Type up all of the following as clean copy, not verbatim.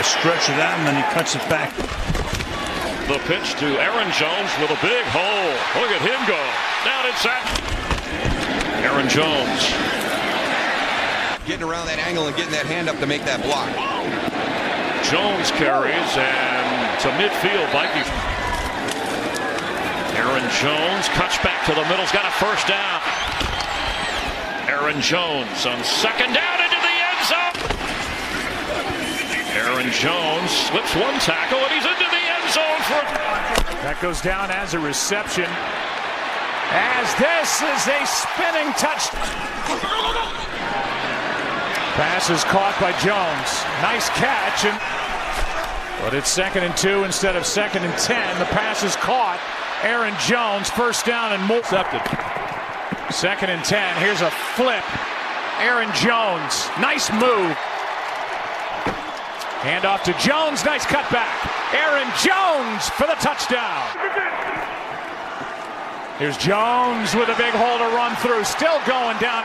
A stretch of that, and then he cuts it back. The pitch to Aaron Jones with a big hole. Look at him go. Down inside. Aaron Jones. Getting around that angle and getting that hand up to make that block. Jones carries and to midfield. Vikings. Aaron Jones cuts back to the middle. He's got a first down. Aaron Jones on second down into the end zone. Aaron Jones slips one tackle and he's into the end zone for. That goes down as a reception. As this is a spinning touchdown. Pass is caught by Jones. Nice catch, but it's 2nd and 2 instead of 2nd and 10. The pass is caught. Aaron Jones, first down and more. Accepted. 2nd and 10. Here's a flip. Aaron Jones, nice move. Handoff to Jones, nice cutback. Aaron Jones for the touchdown. Here's Jones with a big hole to run through. Still going down.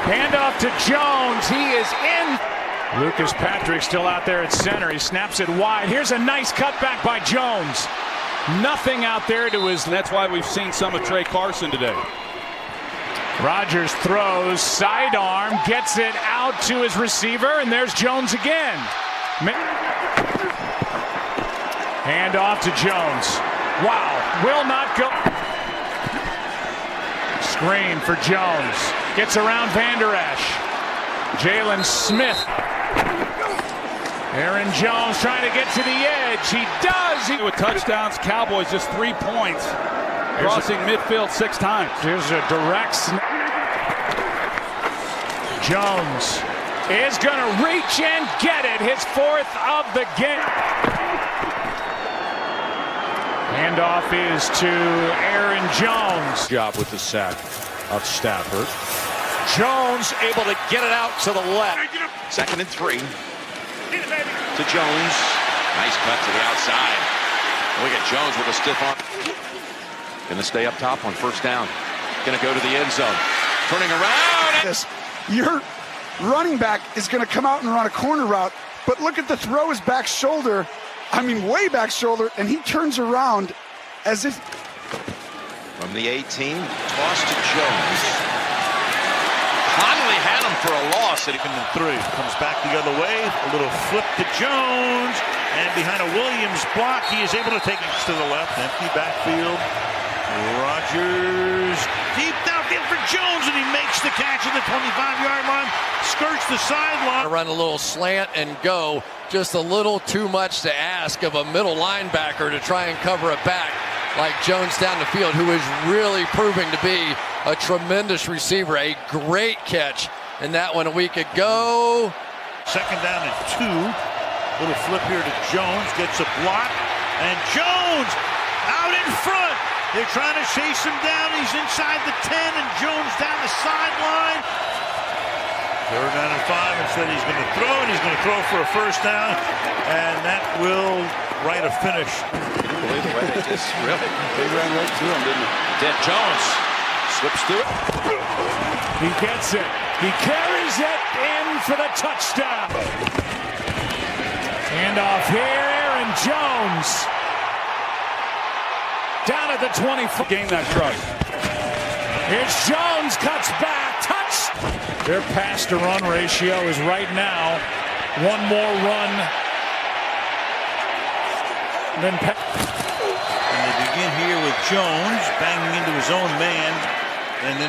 Handoff to Jones. He is in. Lucas Patrick still out there at center. He snaps it wide. Here's a nice cutback by Jones. Nothing out there to his. That's why we've seen some of Trey Carson today. Rodgers throws, sidearm, gets it out to his receiver, and there's Jones again. Handoff to Jones. Wow, will not go. Screen for Jones. Gets around Van Der Esch. Jalen Smith. Aaron Jones trying to get to the edge. He does. With touchdowns, Cowboys just 3 points. Crossing midfield 6 times. Here's a direct snap. Jones is going to reach and get it. His 4th of the game. Handoff is to Aaron Jones. Job with the sack of Stafford. Jones able to get it out to the left. 2nd and 3. To Jones. Nice cut to the outside. Look at Jones with a stiff arm. Going to stay up top on 1st down. Going to go to the end zone. Turning around. Your running back is going to come out and run a corner route, but look at the throw his back shoulder. I mean, way back shoulder, and he turns around as if. From the 18, toss to Jones. Conley had him for a loss. And 3 comes back the other way. A little flip to Jones, and behind a Williams block, he is able to take it to the left. Empty backfield. Rodgers deep downfield for Jones, and he makes the catch at the 25-yard line. Skirts the sideline. Run a little slant and go. Just a little too much to ask of a middle linebacker to try and cover a back like Jones down the field, who is really proving to be a tremendous receiver. A great catch in that one a week ago. 2nd down and 2. Little flip here to Jones. Gets a block. And Jones out in front. They're trying to chase him down. He's inside the 10, and Jones down the sideline. 3rd down and 5. Instead, he's going to throw, and he's going to throw for a first down. And that will write a finish. Can you believe the way they just really? They ran right through him, didn't they? Jones slips through it. He gets it. He carries it in for the touchdown. Handoff here, Aaron Jones. Down at the 24. Game that truck. Here's Jones, cuts back, touch. Their pass to run ratio is right now 1 more run than And they begin here with Jones banging into his own man, and then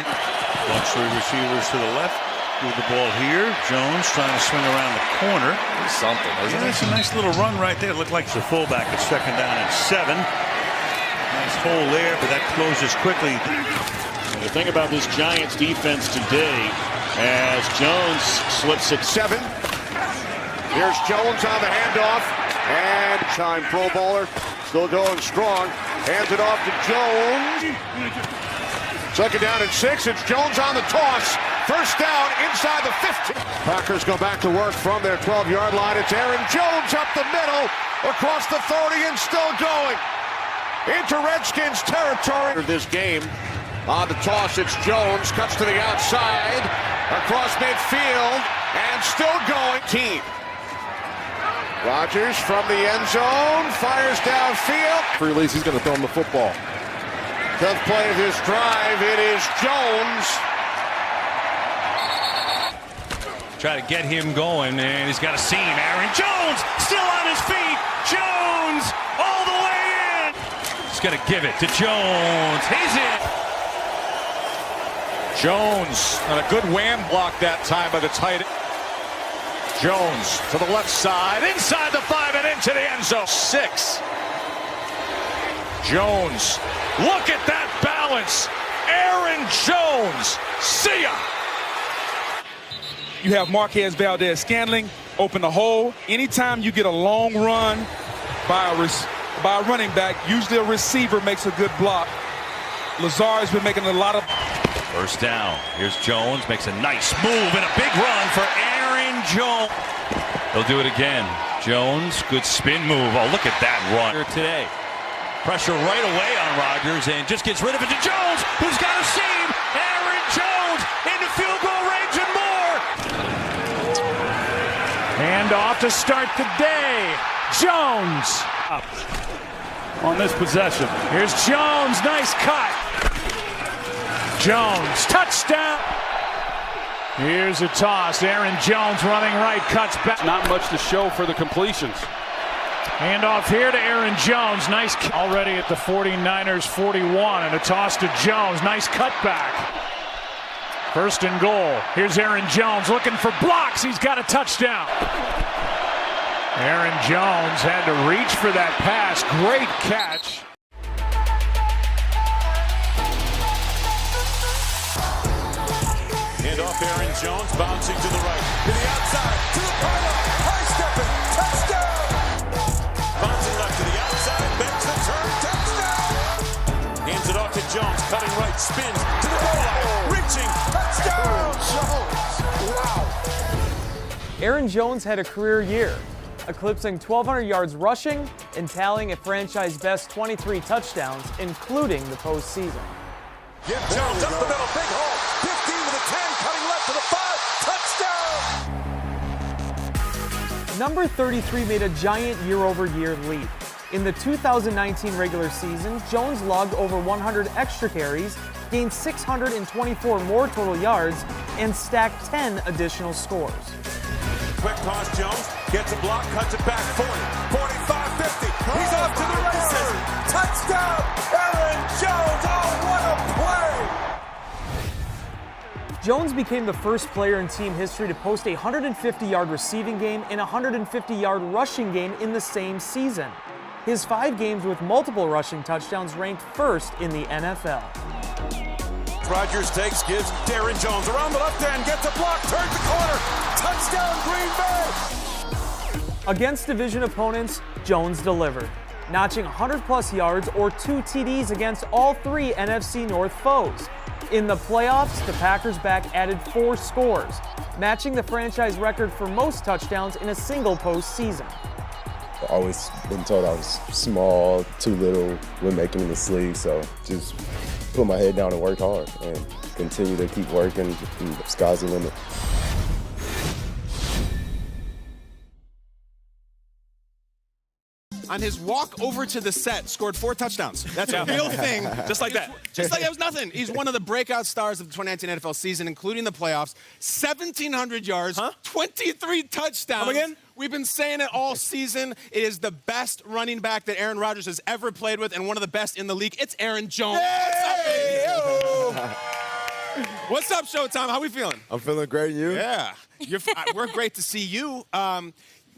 bunch of receivers to the left. Move the ball here. Jones trying to swing around the corner. Something, isn't it? That's a nice little run right there. Looked like it's a fullback at 2nd down and 7. Nice hole there, but that closes quickly. And the thing about this Giants defense today, as Jones slips at 7. Here's Jones on the handoff, and time Pro Bowler, still going strong. Hands it off to Jones. 2nd down and 6. It's Jones on the toss. 1st down inside the 15. Packers go back to work from their 12-yard line. It's Aaron Jones up the middle, across the 30, and still going into Redskins territory. This game on the toss, it's Jones, cuts to the outside, across midfield. and still going. Team. Rodgers from the end zone, fires downfield. Release, he's going to throw him the football. 10th play of his drive, it is Jones. Try to get him going, and he's got a seam. Aaron Jones still on his feet. Jones all the way in. He's going to give it to Jones. He's in. Jones on a good wham block that time by the tight end. Jones to the left side, inside the 5 and into the end zone. 6. Jones, look at that balance. Aaron Jones, see ya. You have Marquez Valdez-Scantling open the hole. Anytime you get a long run by a running back, usually a receiver makes a good block. Lazard's been making a lot of... First down. Here's Jones, makes a nice move and a big run for Aaron Jones. He'll do it again. Jones, good spin move. Oh, look at that run here today. Pressure right away on Rodgers and just gets rid of it to Jones, who's got a seam. Aaron Jones into field goal range and more. Hand off to start the day. Jones up on this possession. Here's Jones, nice cut. Jones, touchdown. Here's a toss. Aaron Jones running right, cuts back. Not much to show for the completions. Hand off here to Aaron Jones. Nice already at the 49ers 41 and a toss to Jones. Nice cutback. First and goal. Here's Aaron Jones looking for blocks. He's got a touchdown. Aaron Jones had to reach for that pass. Great catch. Hand off Aaron Jones, bouncing to the right. To the outside, to the pylon. High stepping, touchdown! Bouncing left to the outside, makes the turn, touchdown! Hands it off to Jones, cutting right, spins to the goal line, reaching, touchdown! Jones, wow! Aaron Jones had a career year, eclipsing 1,200 yards rushing and tallying a franchise-best 23 touchdowns, including the postseason. Give Jones up the middle, big hole, 15 to the 10, cutting left to the 5, touchdown! Number 33 made a giant year-over-year leap. In the 2019 regular season, Jones logged over 100 extra carries, gained 624 more total yards, and stacked 10 additional scores. Quick toss, Jones gets a block, cuts it back 40, 45, 50. He's off to the races. Touchdown, Aaron Jones. Oh, what a play! Jones became the first player in team history to post a 150-yard receiving game and a 150-yard rushing game in the same season. His 5 games with multiple rushing touchdowns ranked first in the NFL. Rodgers takes, gives Aaron Jones around the left end, gets a block, turns the corner, touchdown Green Bay! Against division opponents, Jones delivered, notching 100-plus yards or 2 TDs against all 3 NFC North foes. In the playoffs, the Packers back added 4 scores, matching the franchise record for most touchdowns in a single postseason. I've always been told I was small, too little when making this league, so just put my head down and work hard and continue to keep working, and the sky's the limit. On his walk over to the set, scored 4 touchdowns. That's a real thing. Just like that. Just like it was nothing. He's one of the breakout stars of the 2019 NFL season, including the playoffs. 1,700 yards, 23 touchdowns. Come again? We've been saying it all season. It is the best running back that Aaron Rodgers has ever played with and one of the best in the league. It's Aaron Jones. Hey! What's up, Showtime? How we feeling? I'm feeling great, you? Yeah. We're great to see you.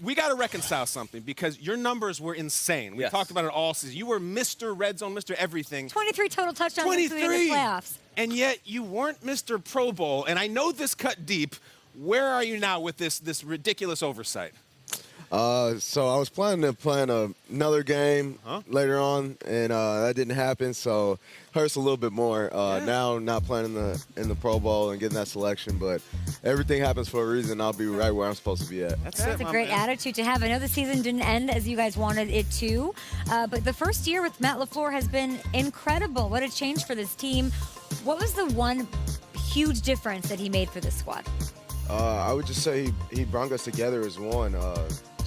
We got to reconcile something because your numbers were insane. We talked about it all season. You were Mr. Red Zone, Mr. Everything. 23 total touchdowns in the playoffs. And yet you weren't Mr. Pro Bowl. And I know this cut deep. Where are you now with this ridiculous oversight? So I was planning to play another game later on, and that didn't happen, so hurts a little bit more. Now not playing in the Pro Bowl and getting that selection, but everything happens for a reason. I'll be right where I'm supposed to be at. That's a great attitude to have. I know the season didn't end as you guys wanted it to, but the first year with Matt LaFleur has been incredible. What a change for this team. What was the one huge difference that he made for this squad? I would just say he brought us together as one.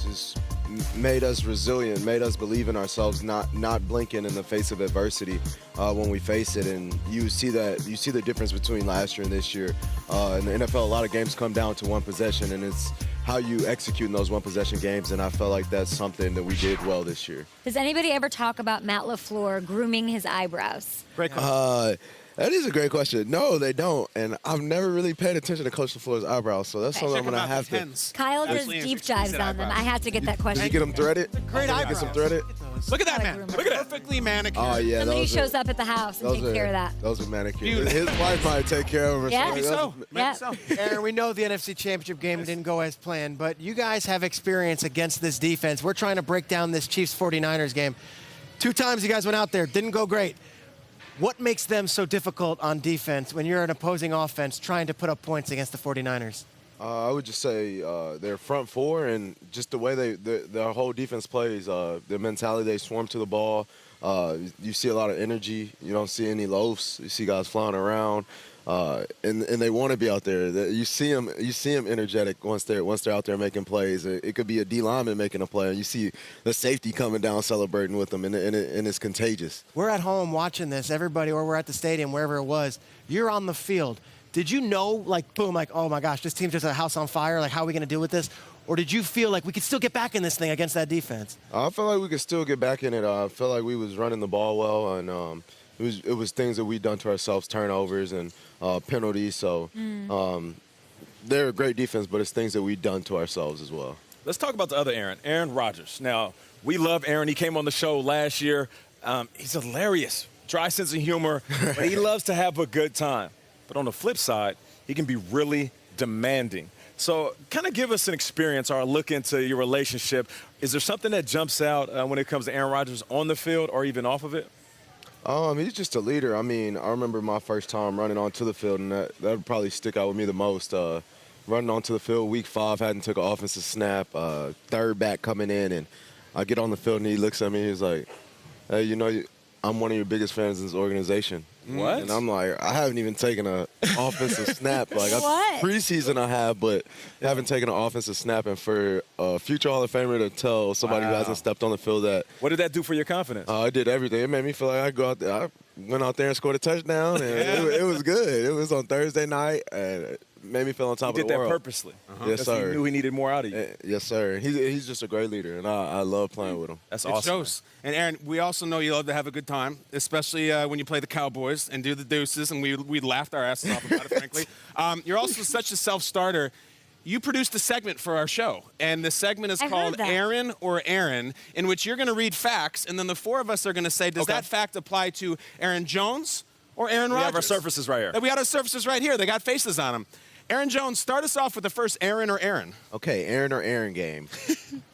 Just made us resilient, made us believe in ourselves, not blinking in the face of adversity when we face it. And you see the difference between last year and this year. In the NFL, a lot of games come down to one possession, and it's how you execute in those one possession games. And I felt like that's something that we did well this year. Does anybody ever talk about Matt LaFleur grooming his eyebrows? Great question. That is a great question. No, they don't. And I've never really paid attention to Coach LaFleur's eyebrows, so that's something I'm going to have to. Kyle does deep dives on them. I have to get that question. Did you get them threaded? Great eyebrows. Get some threaded? Look at that, man. Look at that. Perfectly manicured. Oh, yeah. Somebody shows up at the house and takes care of that. Those are manicured. His wife might take care of her. Yeah. Maybe so. Yeah. Aaron, we know the NFC Championship game didn't go as planned, but you guys have experience against this defense. We're trying to break down this Chiefs-49ers game. 2 times you guys went out there, didn't go great. What makes them so difficult on defense when you're an opposing offense trying to put up points against the 49ers? I would just say their front four and just the way their whole defense plays, their mentality, they swarm to the ball. You see a lot of energy. You don't see any loafs. You see guys flying around. And they want to be out there. You see them energetic once they're out there making plays. It could be a D lineman making a play, and you see the safety coming down celebrating with them, and it's contagious. We're at home watching this, everybody, or we're at the stadium, wherever it was. You're on the field. Did you know, like, boom, like, oh my gosh, this team's just a house on fire. Like, how are we going to deal with this? Or did you feel like we could still get back in this thing against that defense? I felt like we could still get back in it. I felt like we was running the ball well, and it was things that we done to ourselves, turnovers and penalties. So they're a great defense, but it's things that we done to ourselves as well. Let's talk about the other Aaron Rodgers. Now, we love Aaron. He came on the show last year. He's hilarious, dry sense of humor, but he loves to have a good time. But on the flip side, he can be really demanding. So kind of give us an experience or a look into your relationship. Is there something that jumps out when it comes to Aaron Rodgers on the field or even off of it? He's just a leader. I mean, I remember my first time running onto the field, and that would probably stick out with me the most. Running onto the field, week 5, hadn't took an offensive snap, third back coming in, and I get on the field, and he looks at me, he's like, hey, you know, I'm one of your biggest fans in this organization. What? And I'm like, I haven't even taken an offensive snap. Like, What? Preseason I have, but haven't taken an offensive snap. And for a future Hall of Famer to tell somebody who hasn't stepped on the field that. What did that do for your confidence? I did everything. It made me feel like I go out there. I went out there and scored a touchdown, and it was good. It was on Thursday night, and it made me feel on top of the world. He did that purposely. Yes, sir. He knew he needed more out of you. Yes, sir. He's just a great leader, and I love playing with him. That's It awesome. shows. And Aaron, we also know you love to have a good time, especially when you play the Cowboys and do the deuces, and we laughed our asses off about it, frankly. You're also such a self-starter. You produced a segment for our show, and the segment is called Aaron or Aaron, in which you're going to read facts, and then the 4 of us are going to say, does that fact apply to Aaron Jones or Aaron Rodgers? We have our surfaces right here. We got our surfaces right here. They got faces on them. Aaron Jones, start us off with the first Aaron or Aaron. Okay, Aaron or Aaron game.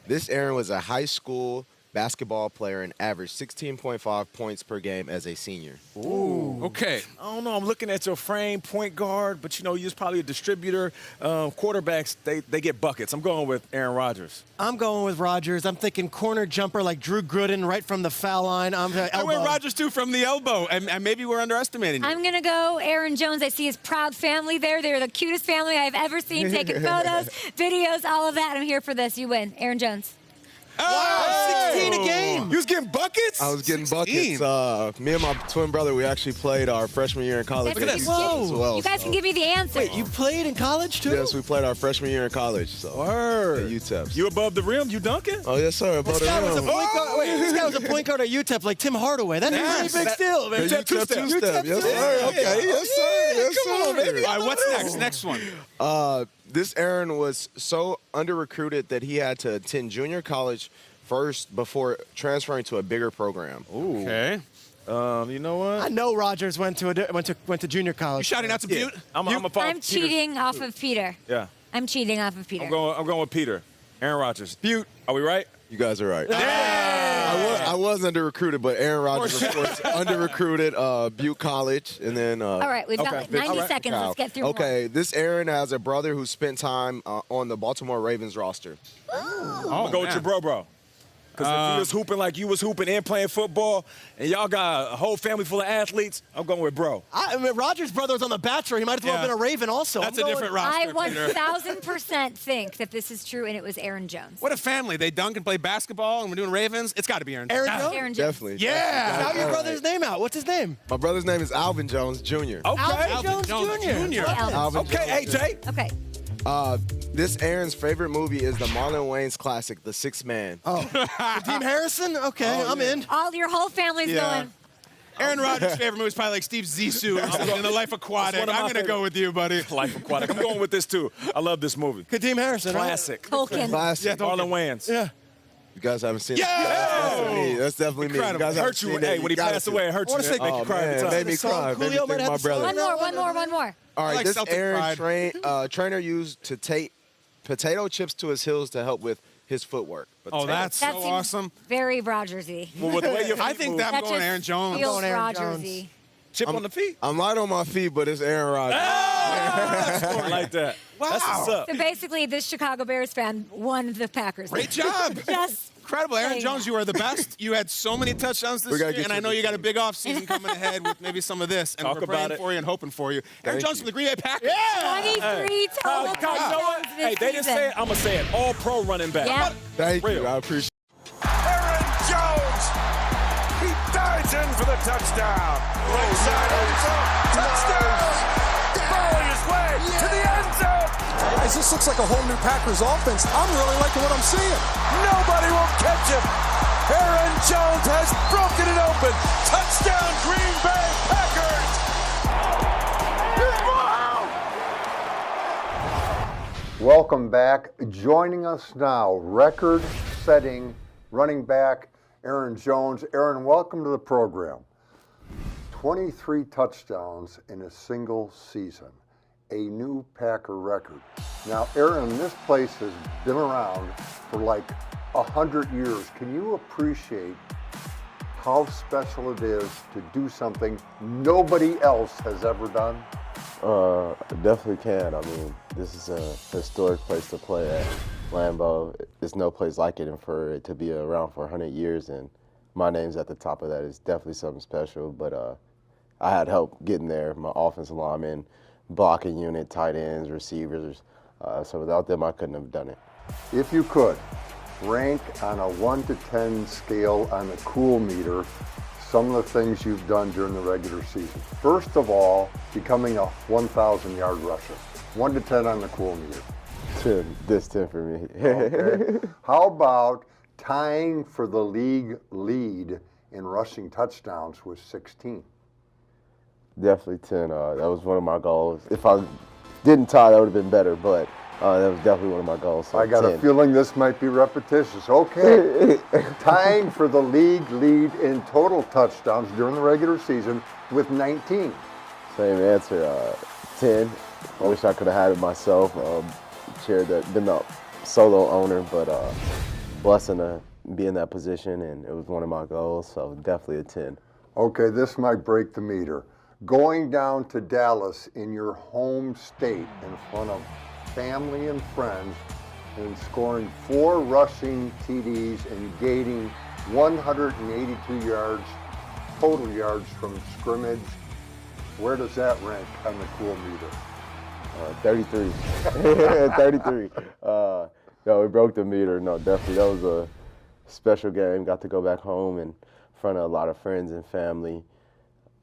This Aaron was a high school basketball player and averaged 16.5 points per game as a senior. Ooh. Okay. I don't know. I'm looking at your frame, point guard, but, you know, you're probably a distributor. Quarterbacks, they get buckets. I'm going with Aaron Rodgers. I'm going with Rodgers. I'm thinking corner jumper like Drew Gooden right from the foul line. I went Rodgers, too, from the elbow, and maybe we're underestimating you. I'm going to go Aaron Jones. I see his proud family there. They're the cutest family I've ever seen, taking photos, videos, all of that. I'm here for this. You win. Aaron Jones. Oh, 16 a game. You was getting buckets? I was getting buckets. Me and my twin brother, we actually played our freshman year in college. That's as Whoa. well, You guys can give me the answer. Wait, you played in college, too? Yes, we played our freshman year in college. So. Word. At UTEP. You above the rim? You dunking? Oh, yes, sir. Above This guy the was a rim. point guard. Wait, this guy was a point guard at UTEP like Tim Hardaway. That's a really big steal, man. UTEP two-step. Yes, sir. Okay. Yes, sir. Yes, Come on, sir. baby. All right, what's next? Next one. This Aaron was so under-recruited that he had to attend junior college first before transferring to a bigger program. Ooh. Okay. You know what? I know Rodgers went to junior college. You shouting out to Butte? I'm cheating off of Peter. Yeah. I'm cheating off of Peter. I'm going with Peter. Aaron Rodgers. Butte. Are we right? You guys are right. Yeah. I was under-recruited, but Aaron Rodgers, of course, under-recruited Butte College. And then, all right, we've got like 90 seconds. Let's get through Okay, this Aaron has a brother who spent time on the Baltimore Ravens roster. I'm going to go with your bro. Because if he was hooping like you was hooping and playing football, and y'all got a whole family full of athletes, I'm going with bro. I mean, Rodgers' brother was on The Bachelor. He might as well have been a Raven also. That's a different roster, I Peter. 1000% think that this is true, and it was Aaron Jones. What a family. They dunk and play basketball, and we're doing Ravens. It's got to be Aaron Jones. Aaron Jones? Aaron Jones. Definitely. Yeah. Shout your brother's name out. What's his name? My brother's name is Alvin Jones Jr. Okay. Alvin Jones Jr. Alvin Okay, Jones. AJ. Okay. This Aaron's favorite movie is the Marlon Wayans classic, The Sixth Man. Oh. Dean Harrison? Okay, I'm in. Your whole family's going. Aaron Rodgers' favorite movie is probably like Steve Zissou or something in The Life Aquatic. I'm going to go with you, buddy. Life Aquatic. I'm going with this, too. I love this movie. Kadeem Harrison, Classic. Tolkien. Classic. Yeah, Marlon Wayans. Yeah. You guys haven't seen Yeah! it? That's definitely me. You Incredible. guys haven't Hurt you. seen it. Hey, when he gotta passed see away, it. it hurt you. I wanna say- Make you cry every time. Made me cry. Made me Julio think might of my have the brother. One more. All right, like this Celtic Aaron pride. trainer used to take potato chips to his heels to help with his footwork. Oh, that's so That seems awesome. very Rodgers-y. Well, with the way your feet I think move, that I'm That going just Aaron Jones. feels going Aaron Rodgers-y. chip on the feet. I'm light on my feet, but it's Aaron Rodgers. I like that. Wow. That's what's up. So basically, this Chicago Bears fan won the Packers. Great job. Yes. Incredible. Aaron Hey. Jones, you are the best. You had so many touchdowns this We gotta year, get and I you know the you got a big offseason coming ahead with maybe some of this. And Talk we're praying about it. for you and hoping for you. Aaron Jones from the Green Bay Packers. 23 total You know what? touchdowns this Hey, they didn't season. say it. I'm going to say it. All pro running back. Yeah. Thank Real. you. I appreciate it. Aaron Jones. He dives in for the touchdown. Right side end zone. Touchdown. Throwing his way to the end zone. Guys, this looks like a whole new Packers offense. I'm really liking what I'm seeing. Nobody will catch him. Aaron Jones has broken it open. Touchdown, Green Bay Packers. Welcome back. Joining us now, record-setting running back Aaron Jones. Aaron, welcome to the program. 23 touchdowns in a single season, a new Packer record. Now, Aaron, this place has been around for like 100 years. Can you appreciate how special it is to do something nobody else has ever done? Definitely can. I mean, this is a historic place to play at. Lambeau, there's no place like it, and for it to be around for 100 years and my name's at the top of that is definitely something special. But I had help getting there, my offensive linemen, blocking unit, tight ends, receivers. So without them, I couldn't have done it. If you could, rank on a 1 to 10 scale on the cool meter some of the things you've done during the regular season. First of all, becoming a 1,000-yard rusher. 1 to 10 on the cool meter. 10. This 10 for me. Okay. How about tying for the league lead in rushing touchdowns with 16? Definitely 10. That was one of my goals. If I didn't tie, that would have been better, but that was definitely one of my goals. So I got 10. a feeling this might be repetitious. Okay. Tying for the league lead in total touchdowns during the regular season with 19. Same answer. 10. I wish I could have had it myself. Been the solo owner, but blessing to be in that position, and it was one of my goals, so definitely a 10. Okay, this might break the meter. Going down to Dallas in your home state in front of family and friends and scoring 4 rushing TDs and gaining 182 yards, total yards from scrimmage. Where does that rank on the cool meter? 33. 33. No, we broke the meter. No, definitely. That was a special game. Got to go back home in front of a lot of friends and family.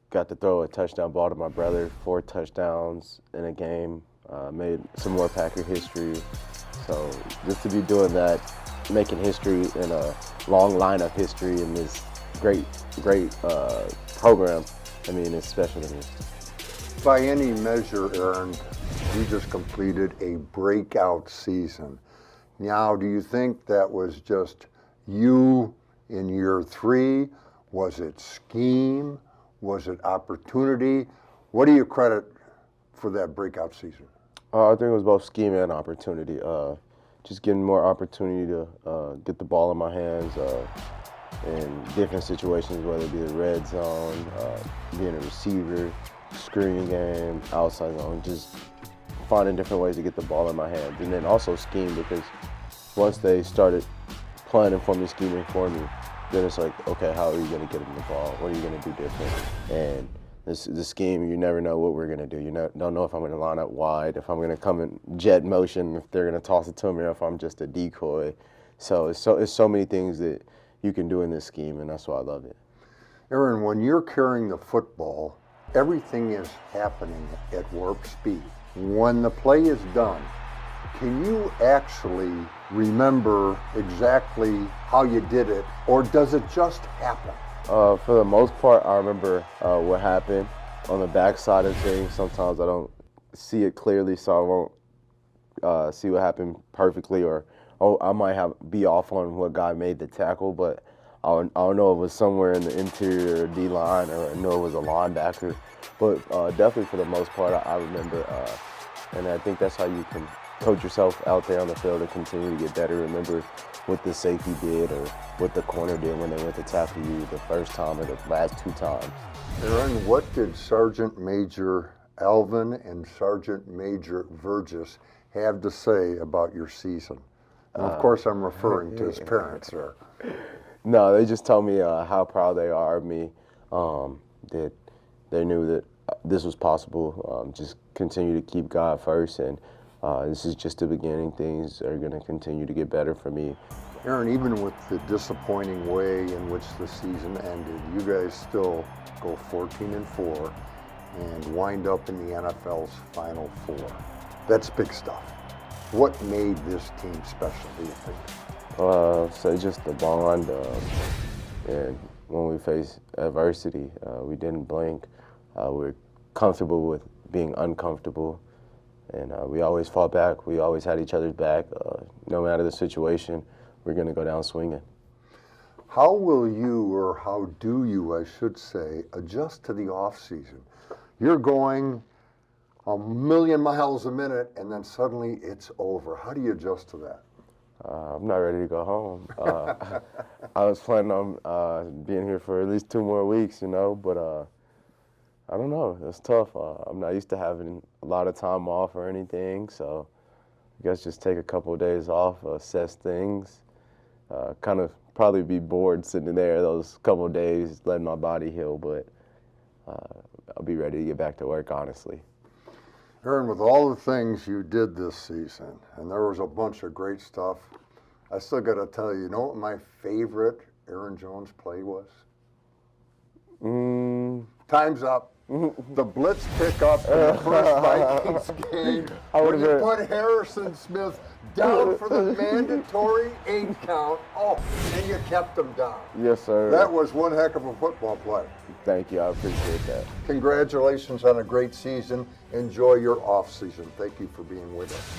Got to throw a touchdown ball to my brother, 4 touchdowns in a game. Made some more Packer history. So just to be doing that, making history in a long line of history in this great program, I mean, it's special to me. By any measure, Aaron, you just completed a breakout season. Now, do you think that was just you in year 3? Was it scheme? Was it opportunity? What do you credit for that breakout season? I think it was both scheme and opportunity. Just getting more opportunity to get the ball in my hands in different situations, whether it be the red zone, being a receiver, screen game, outside zone, just finding different ways to get the ball in my hands. And then also scheme, because once they started planning for me, scheming for me, then it's like, okay, how are you going to get him the ball? What are you going to do different? And this scheme, you never know what we're going to do. You don't know if I'm going to line up wide, if I'm going to come in jet motion, if they're going to toss it to me, or if I'm just a decoy. So it's so many things that you can do in this scheme, and that's why I love it. Aaron, when you're carrying the football, everything is happening at warp speed. When the play is done, can you actually remember exactly how you did it, or does it just happen? For the most part, I remember what happened on the backside of things. Sometimes I don't see it clearly, so I won't see what happened perfectly, or I might be off on what guy made the tackle, but I don't know if it was somewhere in the interior D-line, or I know it was a linebacker. But definitely for the most part, I remember, and I think that's how you can coach yourself out there on the field and continue to get better. Remember what the safety did or what the corner did when they went to tackle you the first time or the last 2 times. Aaron, what did Sergeant Major Alvin and Sergeant Major Vergis have to say about your season? And of course, I'm referring to his parents, sir. No, they just told me how proud they are of me, that they knew that this was possible. Just continue to keep God first, and this is just the beginning. Things are going to continue to get better for me. Aaron, even with the disappointing way in which the season ended, you guys still go 14-4 and wind up in the NFL's Final Four. That's big stuff. What made this team special, do you think? So just the bond, and when we face adversity, we didn't blink. We're comfortable with being uncomfortable, and we always fought back. We always had each other's back. No matter the situation, we're going to go down swinging. How will you, or how do you, I should say, adjust to the offseason? You're going 1,000,000 miles a minute, and then suddenly it's over. How do you adjust to that? I'm not ready to go home. I was planning on being here for at least 2 more weeks, but I don't know. It's tough. I'm not used to having a lot of time off or anything, so I guess just take a couple of days off, assess things, kind of probably be bored sitting there those couple of days, letting my body heal, but I'll be ready to get back to work, honestly. Aaron, with all the things you did this season, and there was a bunch of great stuff, I still got to tell you, what my favorite Aaron Jones play was? Time's up. The blitz pickup in the first Vikings game, when you put Harrison Smith down for the mandatory 8 count, and you kept him down. Yes, sir. That was one heck of a football play. Thank you. I appreciate that. Congratulations on a great season. Enjoy your off season. Thank you for being with us.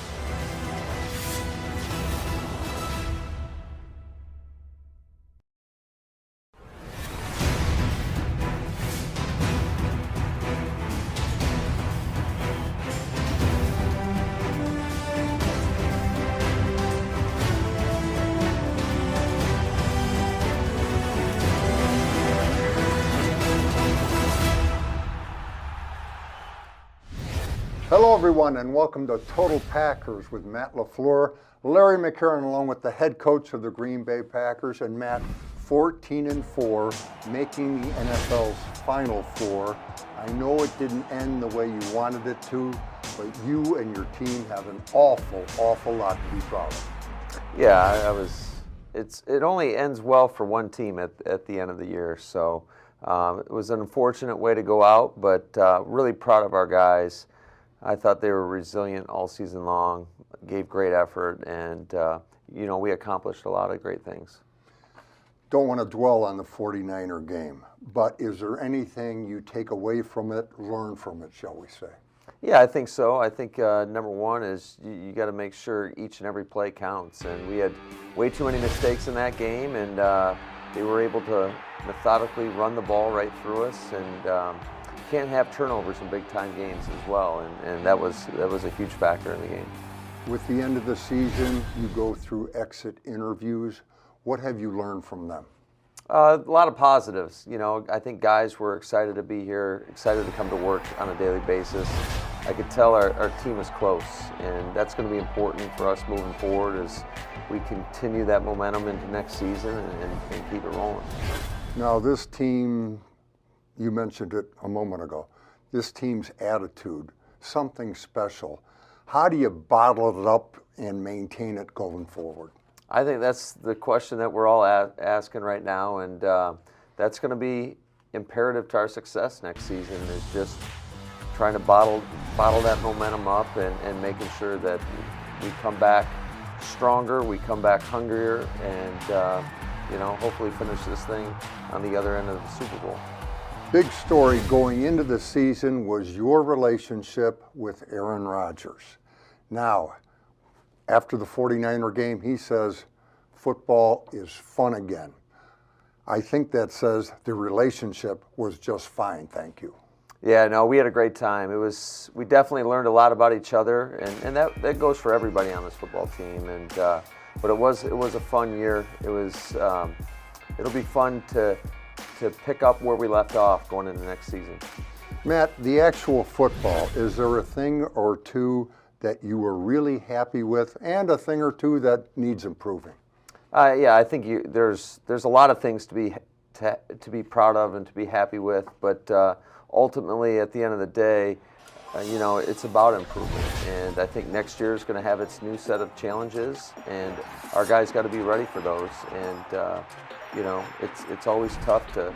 Hello, everyone, and welcome to Total Packers with Matt LaFleur, Larry McCarron, along with the head coach of the Green Bay Packers, and Matt, 14-4, making the NFL's Final Four. I know it didn't end the way you wanted it to, but you and your team have an awful lot to be proud of. Yeah, it only ends well for one team at the end of the year, so it was an unfortunate way to go out, but really proud of our guys. I thought they were resilient all season long, gave great effort, and we accomplished a lot of great things. Don't want to dwell on the 49er game, but is there anything you take away from it, learn from it, shall we say? Yeah, I think so. I think number one is you got to make sure each and every play counts, and we had way too many mistakes in that game, and they were able to methodically run the ball right through us, and can't have turnovers in big-time games as well, and that was a huge factor in the game. With the end of the season, you go through exit interviews. What have you learned from them? A lot of positives. I think guys were excited to be here, excited to come to work on a daily basis. I could tell our team is close, and that's going to be important for us moving forward as we continue that momentum into next season and keep it rolling. Now, this team, you mentioned it a moment ago, this team's attitude, something special. How do you bottle it up and maintain it going forward? I think that's the question that we're all asking right now, and that's going to be imperative to our success next season, is just trying to bottle that momentum up and making sure that we come back stronger, we come back hungrier, and hopefully finish this thing on the other end of the Super Bowl. Big story going into the season was your relationship with Aaron Rodgers. Now, after the 49er game, he says football is fun again. I think that says the relationship was just fine, thank you. Yeah, no, we had a great time. We definitely learned a lot about each other, and that goes for everybody on this football team. And but it was a fun year. It'll be fun to pick up where we left off going into next season. Matt, the actual football, is there a thing or two that you were really happy with, and a thing or two that needs improving? Yeah, I think there's a lot of things to be proud of and to be happy with, but ultimately, at the end of the day, it's about improvement. And I think next year is going to have its new set of challenges, and our guys got to be ready for those. And it's always tough to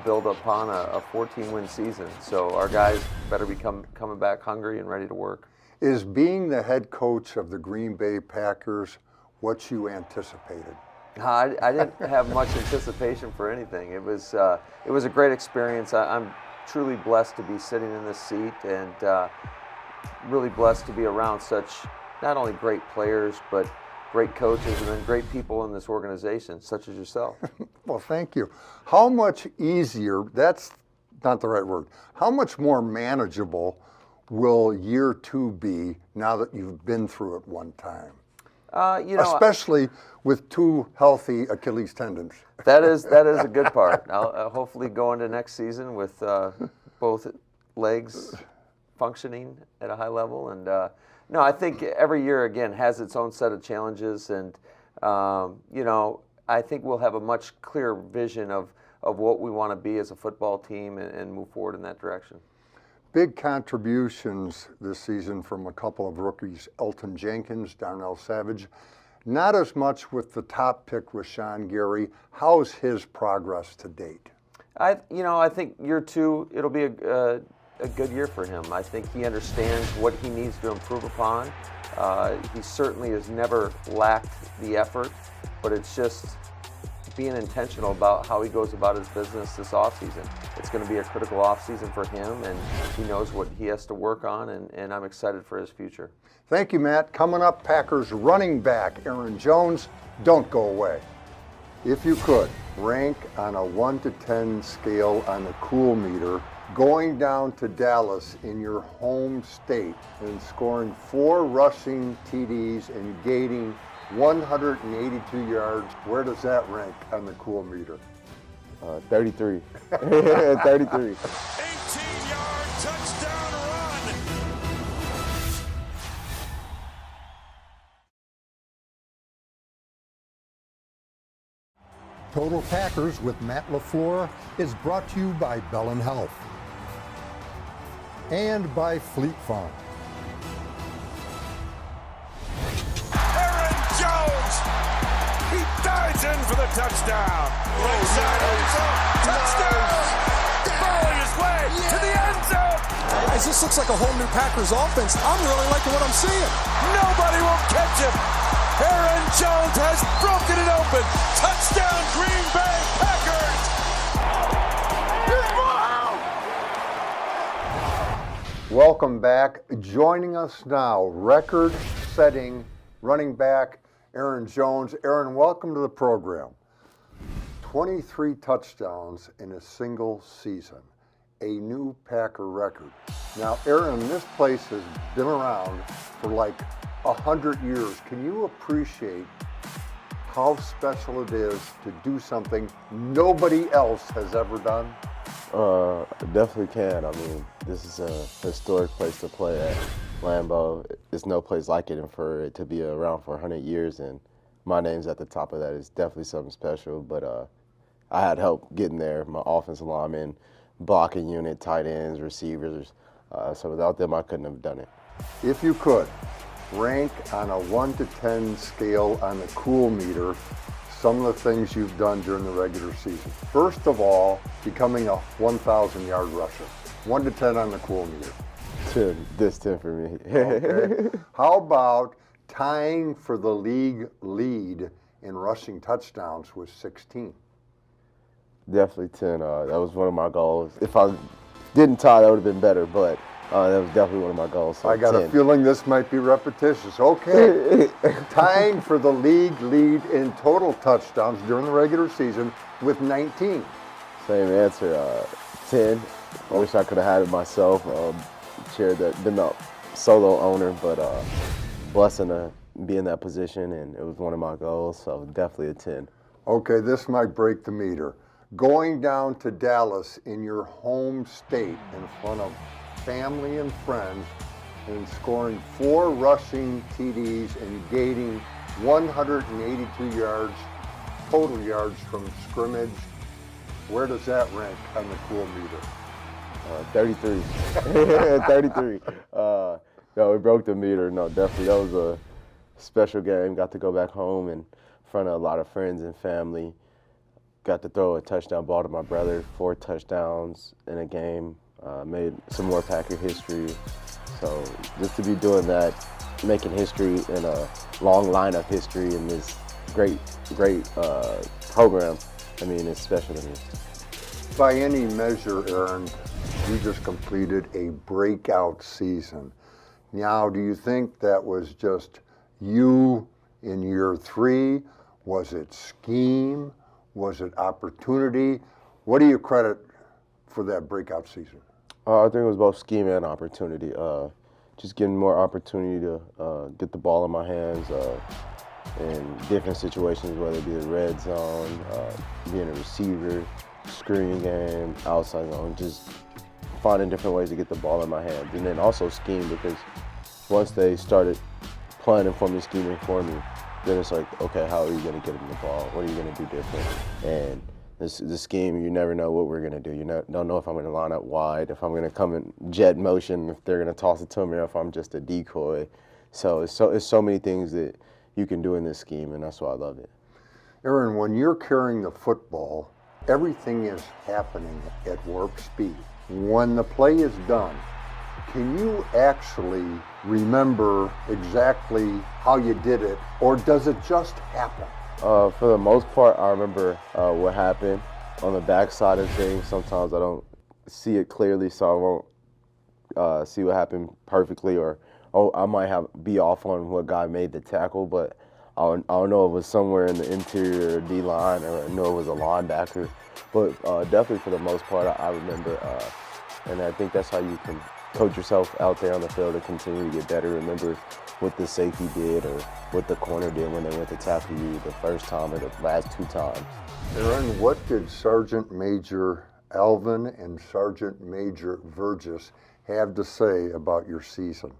build upon a 14-win season. So our guys better be coming back hungry and ready to work. Is being the head coach of the Green Bay Packers what you anticipated? I didn't have much anticipation for anything. It was a great experience. I'm truly blessed to be sitting in this seat, and really blessed to be around such not only great players but great coaches and then great people in this organization, such as yourself. Well, thank you. How much easier, that's not the right word, how much more manageable will year two be now that you've been through it one time? Especially with two healthy Achilles tendons. That is a good part. I'll hopefully go into next season with both legs functioning at a high level. And no, I think every year again has its own set of challenges, and I think we'll have a much clearer vision of what we want to be as a football team and move forward in that direction. Big contributions this season from a couple of rookies, Elton Jenkins, Darnell Savage. Not as much with the top pick, Rashawn Gary. How's his progress to date? I think year two, it'll be a good year for him. I think he understands what he needs to improve upon. He certainly has never lacked the effort, but it's just being intentional about how he goes about his business this offseason. It's going to be a critical offseason for him, and he knows what he has to work on, and I'm excited for his future. Thank you, Matt. Coming up, Packers running back Aaron Jones. Don't go away. If you could, rank on a 1 to 10 scale on the cool meter, going down to Dallas in your home state and scoring 4 rushing TDs and gaining 182 yards. Where does that rank on the cool meter? 33. 33. 18-yard touchdown run. Total Packers with Matt LaFleur is brought to you by Bell & Health and by Fleet Farm. He dives in for the touchdown. Right side ends up. Touchdown! Throwing his way to the end zone. Guys, this looks like a whole new Packers offense. I'm really liking what I'm seeing. Nobody will catch him. Aaron Jones has broken it open. Touchdown, Green Bay Packers. Welcome back. Joining us now, record-setting running back Aaron Jones. Aaron, welcome to the program. 23 touchdowns in a single season, a new Packer record. Now, Aaron, this place has been around for like 100 years. Can you appreciate how special it is to do something nobody else has ever done? Definitely can. I mean, this is a historic place to play at. Lambeau, there's no place like it, and for it to be around for 100 years and my name's at the top of that is definitely something special. But I had help getting there. My offensive linemen, blocking unit, tight ends, receivers. So without them, I couldn't have done it. If you could, rank on a 1 to 10 scale on the cool meter some of the things you've done during the regular season. First of all, becoming a 1,000-yard rusher. 1 to 10 on the cool meter. 10. This 10 for me. Okay. How about tying for the league lead in rushing touchdowns with 16? Definitely 10. That was one of my goals. If I didn't tie, that would have been better, but that was definitely one of my goals. So I got 10. a feeling this might be repetitious. Okay. Tying for the league lead in total touchdowns during the regular season with 19. Same answer. 10. I wish I could have had it myself. Been the solo owner, but blessing to be in that position, and it was one of my goals, so definitely a 10. Okay, this might break the meter. Going down to Dallas in your home state in front of family and friends and scoring 4 rushing TDs and gaining 182 yards, total yards from scrimmage. Where does that rank on the cool meter? 33. 33. No, we broke the meter. No, definitely. That was a special game. Got to go back home in front of a lot of friends and family. Got to throw a touchdown ball to my brother, 4 touchdowns in a game. Made some more Packer history. So just to be doing that, making history in a long line of history in this great program, I mean, it's special to me. By any measure, Aaron, you just completed a breakout season. Now, do you think that was just you in year 3? Was it scheme? Was it opportunity? What do you credit for that breakout season? I think it was both scheme and opportunity. Just getting more opportunity to get the ball in my hands in different situations, whether it be the red zone, being a receiver, screen game, outside zone, just finding different ways to get the ball in my hands. And then also scheme, because once they started planning for me, scheming for me, then it's like, okay, how are you going to get them the ball? What are you going to do different? And the scheme, you never know what we're going to do. You don't know if I'm going to line up wide, if I'm going to come in jet motion, if they're going to toss it to me, or if I'm just a decoy. So it's so many things that you can do in this scheme, and that's why I love it. Aaron, when you're carrying the football, everything is happening at warp speed. When the play is done, can you actually remember exactly how you did it, or does it just happen? For the most part, I remember what happened on the backside of things. Sometimes I don't see it clearly, so I won't see what happened perfectly, or I might be off on what guy made the tackle, but I don't know if it was somewhere in the interior D-line, or I know it was a linebacker. But definitely for the most part, I remember, and I think that's how you can coach yourself out there on the field to continue to get better. Remember what the safety did or what the corner did when they went to tackle you the first time or the last 2 times. Aaron, what did Sergeant Major Alvin and Sergeant Major Vergis have to say about your season?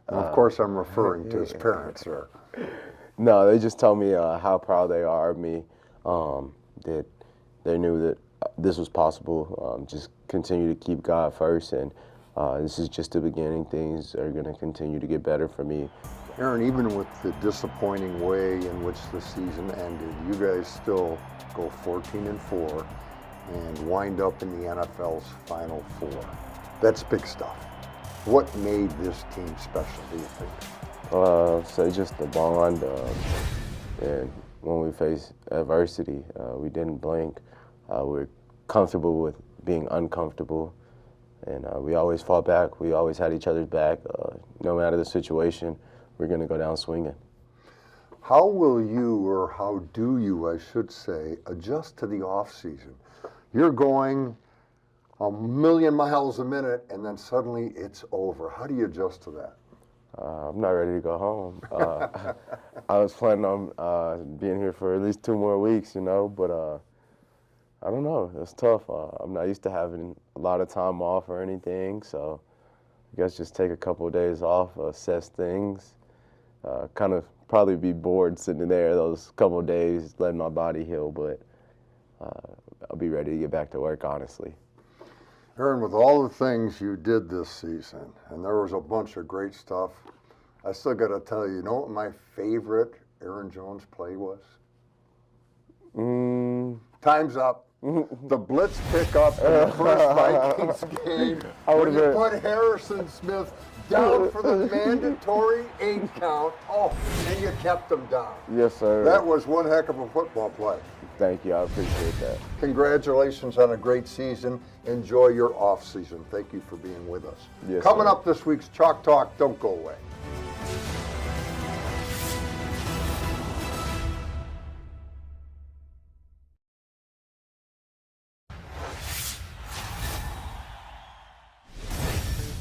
And of course, I'm referring to his parents there. No, they just told me how proud they are of me, that they knew that this was possible. Just continue to keep God first, and this is just the beginning. Things are going to continue to get better for me. Aaron, even with the disappointing way in which the season ended, you guys still go 14-4 and wind up in the NFL's Final 4. That's big stuff. What made this team special, do you think? So just the bond, and when we face adversity, we didn't blink. We're comfortable with being uncomfortable, and we always fought back. We always had each other's back. No matter the situation, we're going to go down swinging. How will you, or how do you, I should say, adjust to the off-season? You're going 1,000,000 miles a minute, and then suddenly it's over. How do you adjust to that? I'm not ready to go home. I was planning on being here for at least 2 more weeks, but I don't know. It's tough. I'm not used to having a lot of time off or anything, so I guess just take a couple of days off, assess things, kind of probably be bored sitting there those couple of days, letting my body heal, but I'll be ready to get back to work, honestly. Aaron, with all the things you did this season, and there was a bunch of great stuff, I still got to tell you, you know what my favorite Aaron Jones play was? Time's up. The blitz pickup in the first Vikings game when you put Harrison Smith down for the mandatory 8 count. Oh, and you kept him down. Yes, sir. That was one heck of a football play. Thank you. I appreciate that. Congratulations on a great season. Enjoy your off season. Thank you for being with us. Yes, Coming sir. up this week's Chalk Talk, don't go away.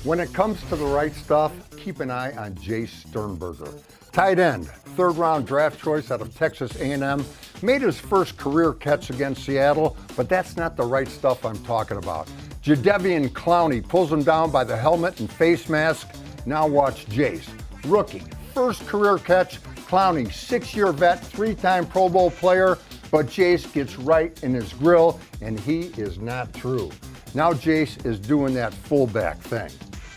When it comes to the right stuff, keep an eye on Jace Sternberger. Tight end, third-round draft choice out of Texas A&M, made his first career catch against Seattle, but that's not the right stuff I'm talking about. Jadeveon Clowney pulls him down by the helmet and face mask. Now watch Jace. Rookie, first career catch, Clowney, 6-year vet, 3-time Pro Bowl player, but Jace gets right in his grill, and he is not through. Now Jace is doing that fullback thing.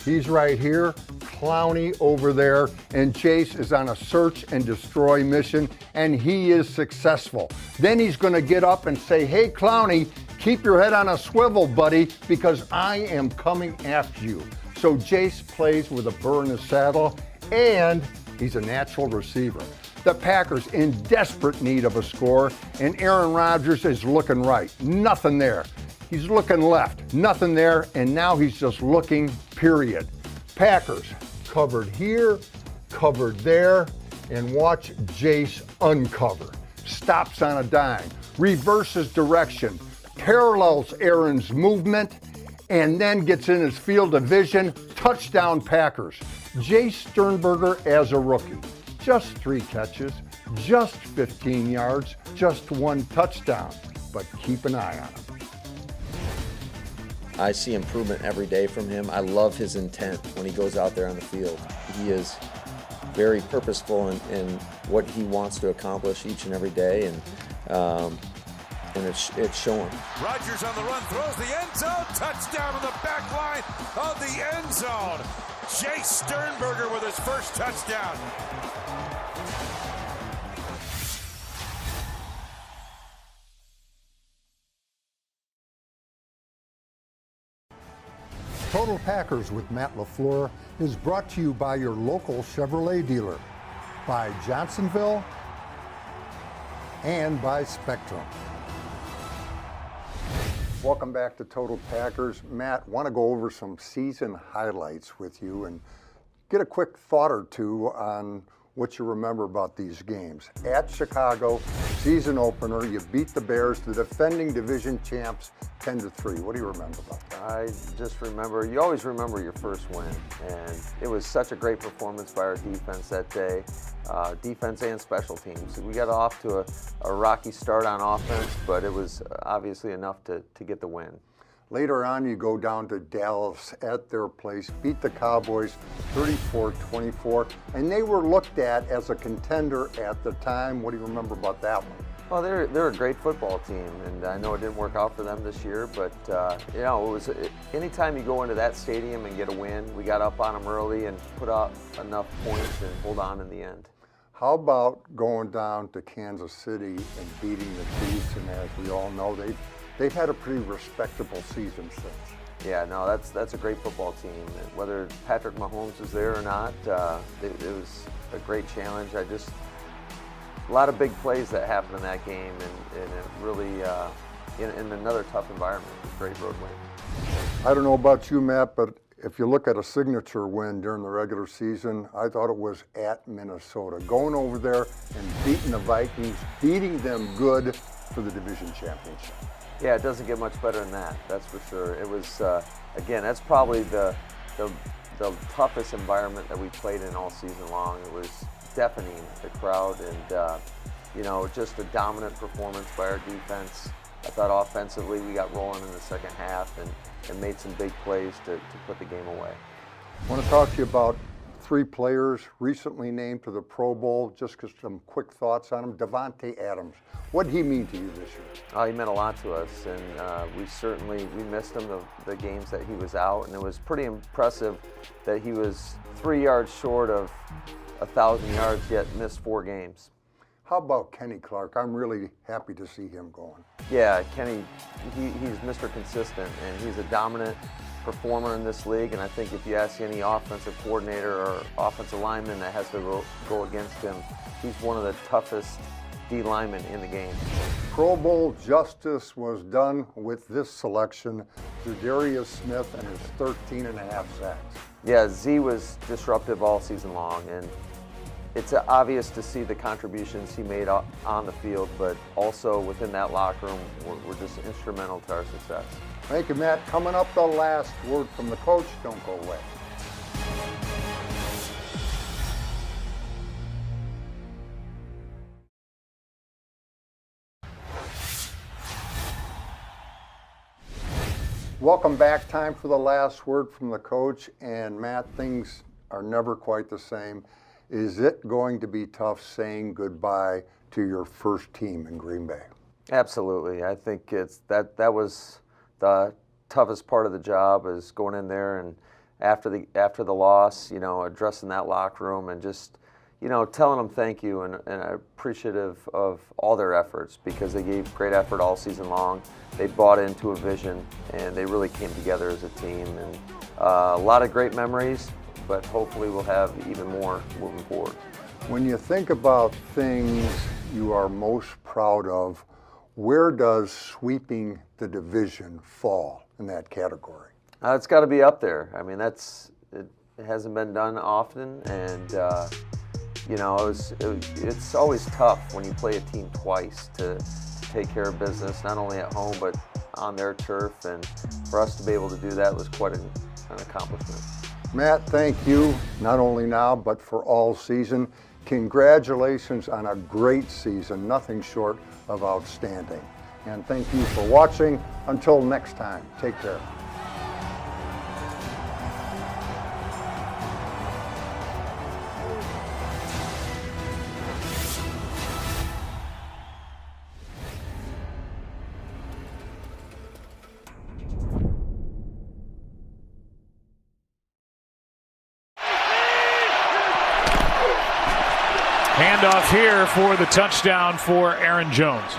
He's right here, Clowney over there, and Jace is on a search and destroy mission, and he is successful. Then he's going to get up and say, hey, Clowney, keep your head on a swivel, buddy, because I am coming after you. So Jace plays with a burr in his saddle, and he's a natural receiver. The Packers in desperate need of a score, and Aaron Rodgers is looking right. Nothing there. He's looking left, nothing there, and now he's just looking, period. Packers covered here, covered there, and watch Jace uncover. Stops on a dime, reverses direction, parallels Aaron's movement, and then gets in his field of vision. Touchdown Packers. Jace Sternberger as a rookie. Just 3 catches, just 15 yards, just 1 touchdown. But keep an eye on him. I see improvement every day from him. I love his intent when he goes out there on the field. He is very purposeful in what he wants to accomplish each and every day, and it's showing. Rodgers on the run, throws the end zone, touchdown on the back line of the end zone. Jace Sternberger with his first touchdown. Total Packers with Matt LaFleur is brought to you by your local Chevrolet dealer, by Johnsonville, and by Spectrum. Welcome back to Total Packers. Matt, want to go over some season highlights with you and get a quick thought or two on what you remember about these games. At Chicago, season opener, you beat the Bears, the defending division champs, 10-3. What do you remember about that? I just remember, you always remember your first win, and it was such a great performance by our defense that day, defense and special teams. We got off to a rocky start on offense, but it was obviously enough to get the win. Later on, you go down to Dallas at their place, beat the Cowboys 34-24, and they were looked at as a contender at the time. What do you remember about that one? Well, they're a great football team, and I know it didn't work out for them this year, but you know, it was anytime you go into that stadium and get a win, we got up on them early and put up enough points and hold on in the end. How about going down to Kansas City and beating the Chiefs? And as we all know, they've had a pretty respectable season since. Yeah, no, that's a great football team. Whether Patrick Mahomes is there or not, it was a great challenge. A lot of big plays that happened in that game, and it really, in another tough environment, it was a great road win. I don't know about you, Matt, but if you look at a signature win during the regular season, I thought it was at Minnesota. Going over there and beating the Vikings, beating them good for the division championship. Yeah, it doesn't get much better than that, that's for sure. It was, again, that's probably the toughest environment that we played in all season long. It was deafening, the crowd, and you know, just a dominant performance by our defense. I thought offensively we got rolling in the second half and made some big plays to put the game away. I want to talk to you about 3 players recently named to the Pro Bowl. Just some quick thoughts on him. Davante Adams. What did he mean to you this year? He meant a lot to us, and we missed him the games that he was out, and it was pretty impressive that he was 3 yards short of 1,000 yards, yet missed 4 games. How about Kenny Clark? I'm really happy to see him going. Yeah, Kenny, he's Mr. Consistent, and he's a dominant performer in this league, and I think if you ask any offensive coordinator or offensive lineman that has to go against him, he's one of the toughest D linemen in the game. Pro Bowl justice was done with this selection, Za'Darius Smith and his 13.5 sacks. Yeah, Z was disruptive all season long, and it's obvious to see the contributions he made on the field, but also within that locker room, we're just instrumental to our success. Thank you, Matt. Coming up, the last word from the coach. Don't go away. Welcome back. Time for the last word from the coach. And Matt, things are never quite the same. Is it going to be tough saying goodbye to your first team in Green Bay? Absolutely. I think that was the toughest part of the job, is going in there and after the loss, addressing that locker room and just, telling them thank you and appreciative of all their efforts, because they gave great effort all season long. They bought into a vision and they really came together as a team, and a lot of great memories, but hopefully we'll have even more moving forward. When you think about things you are most proud of, where does sweeping the division fall in that category? It's got to be up there. I mean, it hasn't been done often, and it's always tough when you play a team twice to take care of business, not only at home but on their turf, and for us to be able to do that was quite an accomplishment. Matt, thank you, not only now but for all season. Congratulations on a great season, nothing short of outstanding. And thank you for watching. Until next time, take care. Handoff here for the touchdown for Aaron Jones.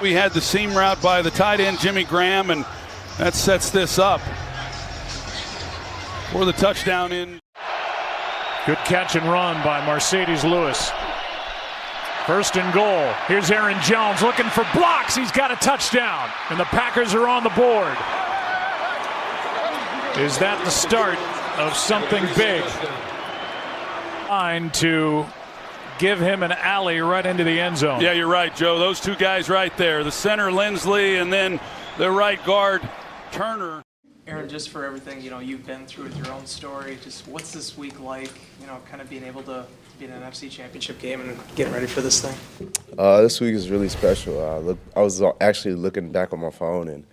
We had the seam route by the tight end, Jimmy Graham, and that sets this up for the touchdown in. Good catch and run by Mercedes Lewis. First and goal. Here's Aaron Jones looking for blocks. He's got a touchdown, and the Packers are on the board. Is that the start of something big? Trying to give him an alley right into the end zone. Yeah, you're right, Joe. Those two guys right there, the center Lindsley and then the right guard Turner. Aaron, just for everything you've been through with your own story, just what's this week like? Kind of being able to be in an NFC Championship game and getting ready for this thing. This week is really special. I was actually looking back on my phone, and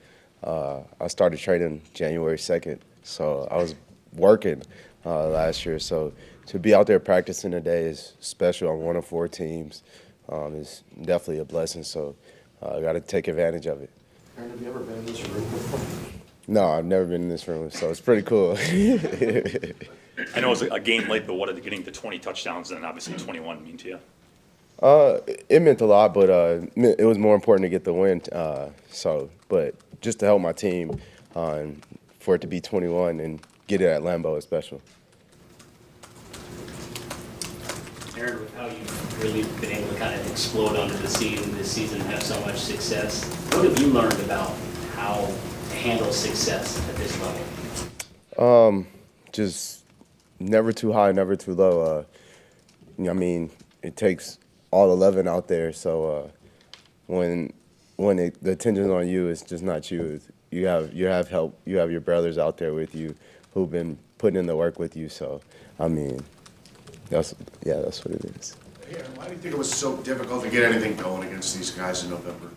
I started training January 2nd, so I was working last year. So to be out there practicing today is special. I'm one of 4 teams. It's definitely a blessing, so I got to take advantage of it. Aaron, have you ever been in this room before? No, I've never been in this room, so it's pretty cool. I know it was a game late, but what did getting the 20 touchdowns and obviously 21 mean to you? It meant a lot, but it was more important to get the win. But just to help my team, for it to be 21 and get it at Lambeau is special. Aaron, with how you've really been able to kind of explode onto the scene this season and have so much success, what have you learned about how to handle success at this level? Just never too high, never too low. It takes all 11 out there, so when the attention's on you, it's just not you. You have help. You have your brothers out there with you who've been putting in the work with you. So, that's what it is. Why do you think it was so difficult to get anything going against these guys in November?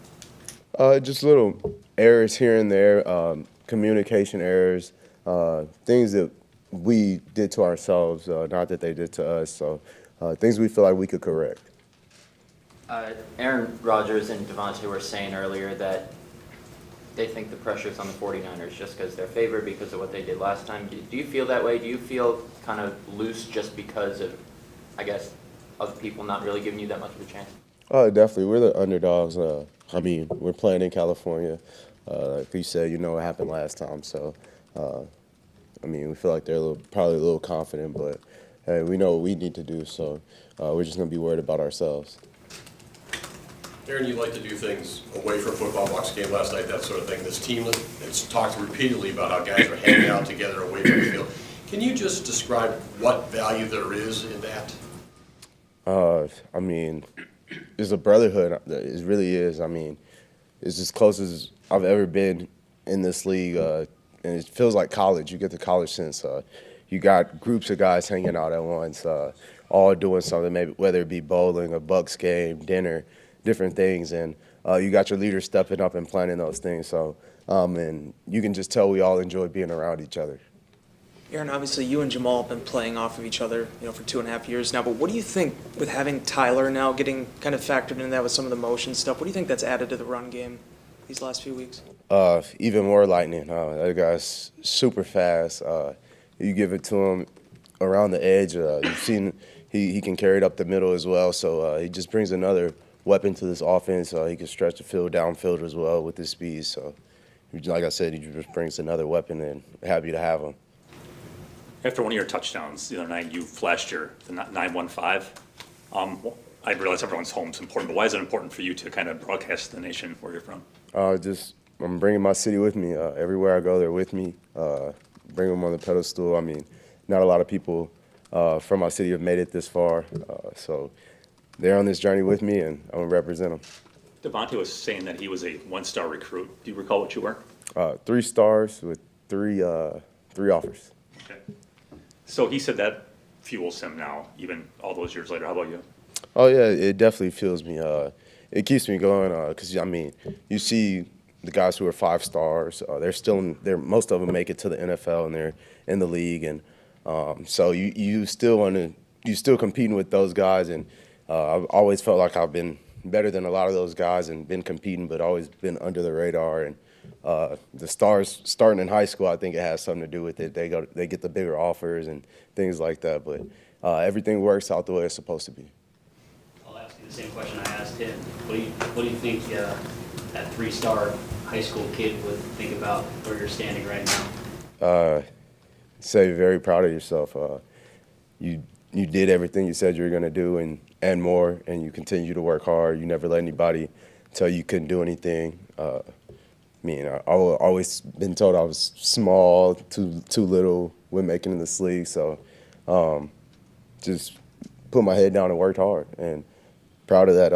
Just little errors here and there, communication errors, things that we did to ourselves, not that they did to us. So things we feel like we could correct. Aaron Rodgers and Davante were saying earlier that they think the pressure's on the 49ers just because they're favored because of what they did last time. Do you feel that way? Do you feel kind of loose just because of, I guess, other people not really giving you that much of a chance? Definitely. We're the underdogs. I mean, we're playing in California. Like you said, you know what happened last time. So, I mean, we feel like they're probably a little confident, but hey, we know what we need to do. So we're just going to be worried about ourselves. Aaron, you like to do things away from football, watch the game last night, that sort of thing. This team has talked repeatedly about how guys are hanging out together away from the field. Can you just describe what value there is in that? I mean, it's a brotherhood. It really is. I mean, it's as close as I've ever been in this league, and it feels like college. You get the college sense. You got groups of guys hanging out at once, all doing something, maybe whether it be bowling, a Bucks game, dinner, different things, and you got your leaders stepping up and planning those things. So, and you can just tell we all enjoy being around each other. Aaron, obviously you and Jamal have been playing off of each other, for 2.5 years now. But what do you think with having Tyler now getting kind of factored in that with some of the motion stuff? What do you think that's added to the run game these last few weeks? Even more lightning. That guy's super fast. You give it to him around the edge. You've seen he can carry it up the middle as well. So he just brings another weapon to this offense. He can stretch the field downfield as well with his speed. So, like I said, he just brings another weapon, and happy to have him. After one of your touchdowns the other night, you flashed the 915. I realize everyone's home is important, but why is it important for you to kind of broadcast to the nation where you're from? I'm bringing my city with me. Everywhere I go, they're with me. Bring them on the pedestal. I mean, not a lot of people from my city have made it this far, so they're on this journey with me, and I'm going to represent them. Davante was saying that he was a one-star recruit. Do you recall what you were? 3 stars with three offers. Okay. So he said that fuels him now, even all those years later. How about you? Oh, yeah, it definitely fuels me. It keeps me going because, I mean, you see the guys who are 5 stars, they're still most of them make it to the NFL, and they're in the league. And so you still competing with those guys. And I've always felt like I've been better than a lot of those guys and been competing, but always been under the radar. And the stars starting in high school, I think it has something to do with it. They get the bigger offers and things like that. But everything works out the way it's supposed to be. I'll ask you the same question I asked him. What do you think that 3-star high school kid would think about where you're standing right now? Say you're very proud of yourself. You did everything you said you were going to do and more, and you continue to work hard. You never let anybody tell you couldn't do anything. I mean, I've always been told I was small, too little when making in this league. So just put my head down and worked hard. And proud of that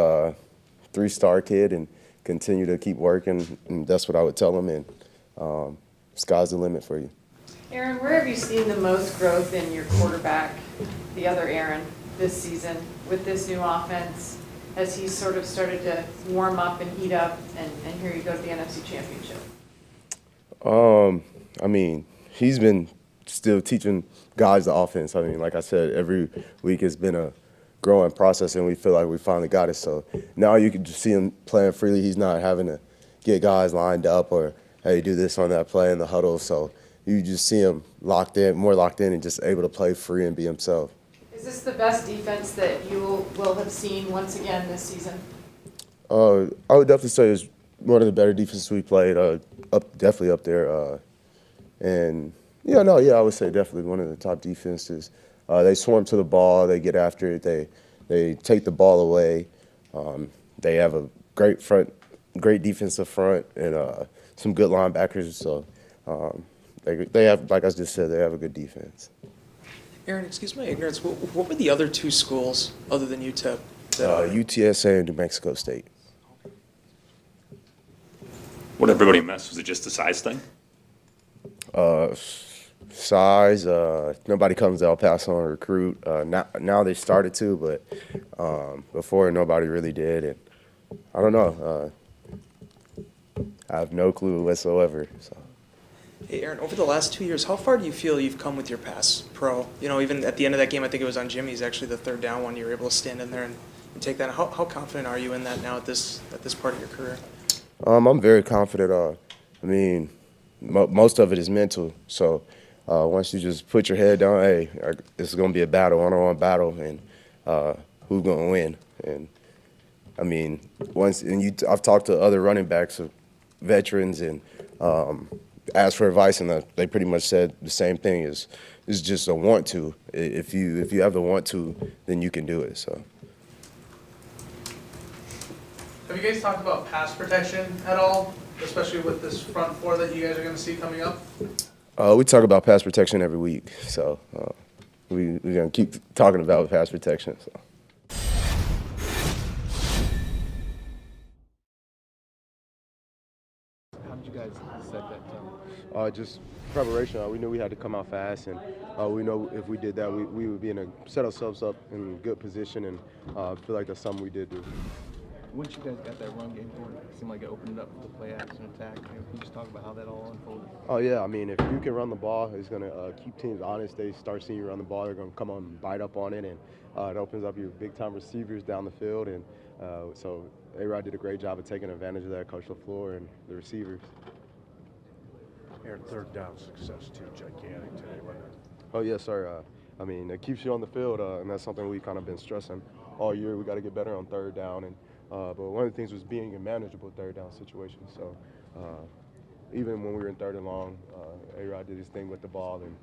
3-star kid, and continue to keep working. And that's what I would tell him. And sky's the limit for you. Aaron, where have you seen the most growth in your quarterback, the other Aaron, this season with this new offense? As he's sort of started to warm up and heat up, and here you go to the NFC Championship? I mean, he's been still teaching guys the offense. I mean, like I said, every week has been a growing process, and we feel like we finally got it. So now you can just see him playing freely. He's not having to get guys lined up or, hey, do this on that play in the huddle. So you just see him more locked in, and just able to play free and be himself. Is this the best defense that you will have seen once again this season? I would definitely say it's one of the better defenses we played, definitely up there. And, I would say definitely one of the top defenses. They swarm to the ball. They get after it. They take the ball away. They have a great defensive front, and some good linebackers. So they have, like I just said, they have a good defense. Aaron, excuse my ignorance, what were the other 2 schools other than UTEP? UTSA and New Mexico State. What everybody missed, was it just the size thing? Size. Nobody comes to El Paso and recruit. Now they started to, but before nobody really did. And I don't know. I have no clue whatsoever. So. Hey, Aaron, over the last 2 years, how far do you feel you've come with your pass pro? Even at the end of that game, I think it was on Jimmy's, actually, the third down one, you were able to stand in there and take that. How confident are you in that now at this part of your career? I'm very confident. I mean, most of it is mental. So once you just put your head down, hey, it's going to be a battle, one-on-one battle, and who's going to win. And I mean, I've talked to other running backs, veterans, and asked for advice, and they pretty much said the same thing: is just a want to. If you have the want to, then you can do it. So. Have you guys talked about pass protection at all, especially with this front four that you guys are going to see coming up? We talk about pass protection every week, so we're going to keep talking about pass protection. So. How did you guys set that up? Just preparation. We knew we had to come out fast, and we know if we did that, we would be set ourselves up in good position, and I feel like that's something we did do. Once you guys got that run game going, it seemed like it opened it up for the play action attack. Can you just talk about how that all unfolded? Oh, yeah. I mean, if you can run the ball, it's going to keep teams honest. They start seeing you run the ball, they're going to come on and bite up on it, and it opens up your big-time receivers down the field. And so A-Rod did a great job of taking advantage of that, Coach LaFleur and the receivers. Aaron, third down success, too, gigantic today, wasn't it? Oh, yes, sir. I mean, it keeps you on the field, and that's something we've kind of been stressing all year. We got to get better on third down. And but one of the things was being a manageable third down situation. So even when we were in third and long, A-Rod did his thing with the ball and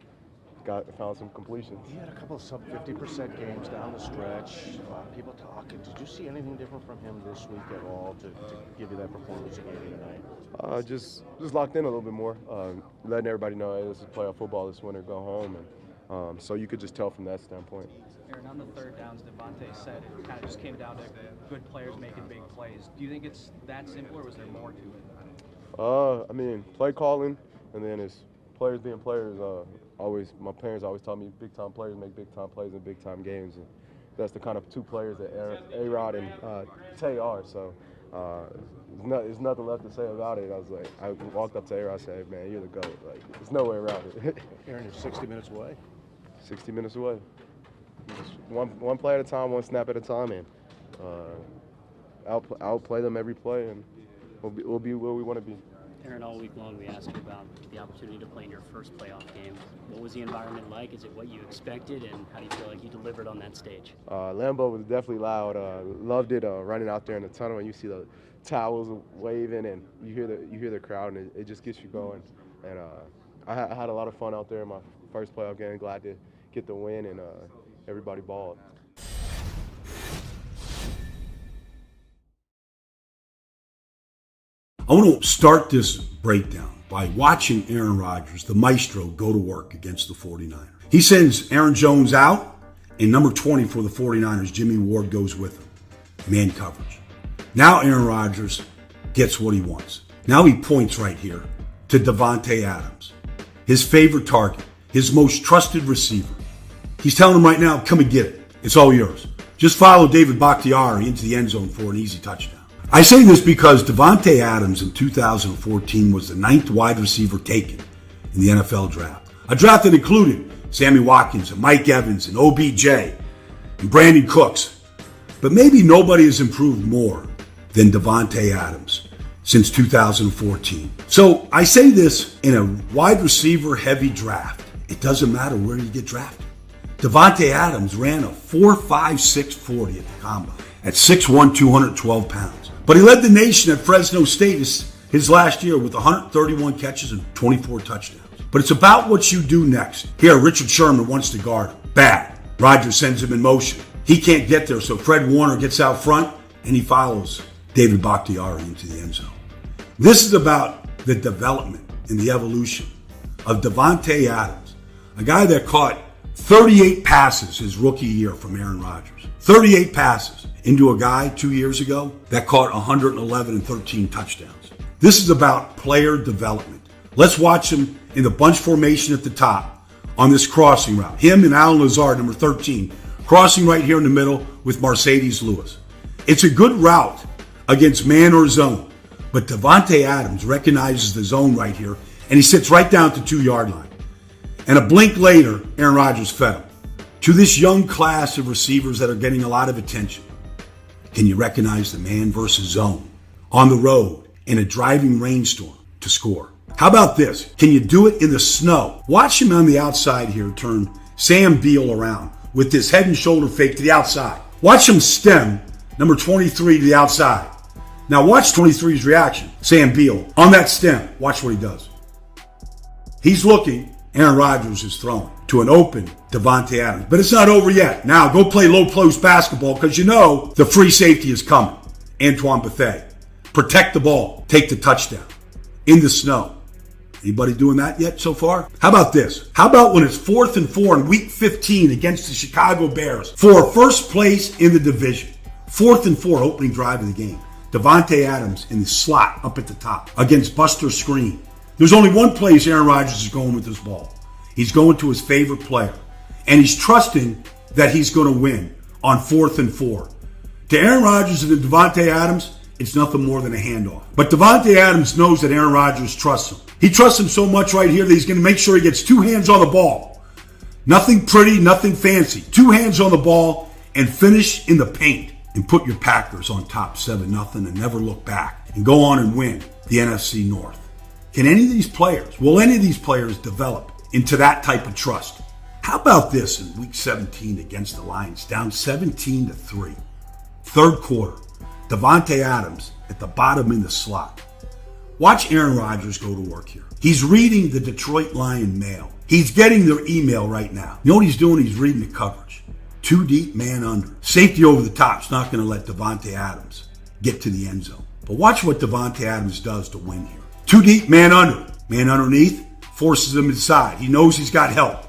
found some completions. He had a couple of sub-50% games down the stretch. A lot of people talking. Did you see anything different from him this week at all to give you that performance again tonight? Just locked in a little bit more, letting everybody know, hey, this is playoff football this winter, go home. And so you could just tell from that standpoint. Aaron, on the third downs, Davante said it kind of just came down to good players making big plays. Do you think it's that simple, or was there more to it? I mean, play calling, and then it's players being players. My parents always taught me big-time players make big-time plays in big-time games. And that's the kind of two players that A-Rod and Tay are. So there's nothing left to say about it. I walked up to A-Rod and said, hey, man, you're the GOAT. Like, there's no way around it. Aaron, you're 60 minutes away. 60 minutes away. Just one play at a time, one snap at a time, and outplay them every play, and we'll be where we want to be. Aaron, all week long we asked you about the opportunity to play in your first playoff game. What was the environment like? Is it what you expected, and how do you feel like you delivered on that stage? Lambeau was definitely loud. Loved it running out there in the tunnel, and you see the towels waving, and you hear the crowd, and it just gets you going. And I had a lot of fun out there in my first playoff game. Glad to get the win, and everybody balled. I want to start this breakdown by watching Aaron Rodgers, the maestro, go to work against the 49ers. He sends Aaron Jones out, and number 20 for the 49ers, Jimmy Ward, goes with him. Man coverage. Now Aaron Rodgers gets what he wants. Now he points right here to Davante Adams, his favorite target, his most trusted receiver. He's telling him right now, come and get it. It's all yours. Just follow David Bakhtiari into the end zone for an easy touchdown. I say this because Davante Adams in 2014 was the 9th wide receiver taken in the NFL draft. A draft that included Sammy Watkins and Mike Evans and OBJ and Brandon Cooks. But maybe nobody has improved more than Davante Adams since 2014. So I say this in a wide receiver heavy draft. It doesn't matter where you get drafted. Davante Adams ran a 4.56 40 at the combine at 6'1", 212 pounds. But he led the nation at Fresno State his last year with 131 catches and 24 touchdowns. But it's about what you do next. Here, Richard Sherman wants to guard him. Bad. Rodgers sends him in motion. He can't get there, so Fred Warner gets out front, and he follows David Bakhtiari into the end zone. This is about the development and the evolution of Davante Adams, a guy that caught 38 passes his rookie year from Aaron Rodgers. 38 passes into a guy 2 years ago that caught 111 and 13 touchdowns. This is about player development. Let's watch him in the bunch formation at the top on this crossing route. Him and Alan Lazard, number 13, crossing right here in the middle with Mercedes Lewis. It's a good route against man or zone, but Davante Adams recognizes the zone right here, and he sits right down to 2-yard line. And a blink later, Aaron Rodgers fed him. To this young class of receivers that are getting a lot of attention, can you recognize the man versus zone on the road in a driving rainstorm to score? How about this? Can you do it in the snow? Watch him on the outside here turn Sam Beal around with this head and shoulder fake to the outside. Watch him stem number 23 to the outside. Now watch 23's reaction. Sam Beal on that stem. Watch what he does. He's looking. Aaron Rodgers is throwing to an open Davante Adams. But it's not over yet. Now go play low post basketball because you know the free safety is coming. Antoine Bethea. Protect the ball. Take the touchdown. In the snow. Anybody doing that yet so far? How about this? How about when it's 4th and 4 in week 15 against the Chicago Bears for first place in the division? 4th and 4 opening drive of the game. Davante Adams in the slot up at the top against Buster Screen. There's only one place Aaron Rodgers is going with this ball. He's going to his favorite player. And he's trusting that he's going to win on 4th and 4. To Aaron Rodgers and to Davante Adams, it's nothing more than a handoff. But Davante Adams knows that Aaron Rodgers trusts him. He trusts him so much right here that he's going to make sure he gets 2 hands on the ball. Nothing pretty, nothing fancy. 2 hands on the ball and finish in the paint. And put your Packers on top 7-0 and never look back. And go on and win the NFC North. Can any of these players, will any of these players develop into that type of trust? How about this in week 17 against the Lions, down 17-3. Third quarter, Davante Adams at the bottom in the slot. Watch Aaron Rodgers go to work here. He's reading the Detroit Lion mail. He's getting their email right now. You know what he's doing? He's reading the coverage. 2 deep, man under. Safety over the top's not going to let Davante Adams get to the end zone. But watch what Davante Adams does to win here. 2 deep, man under. Man underneath, forces him inside. He knows he's got help.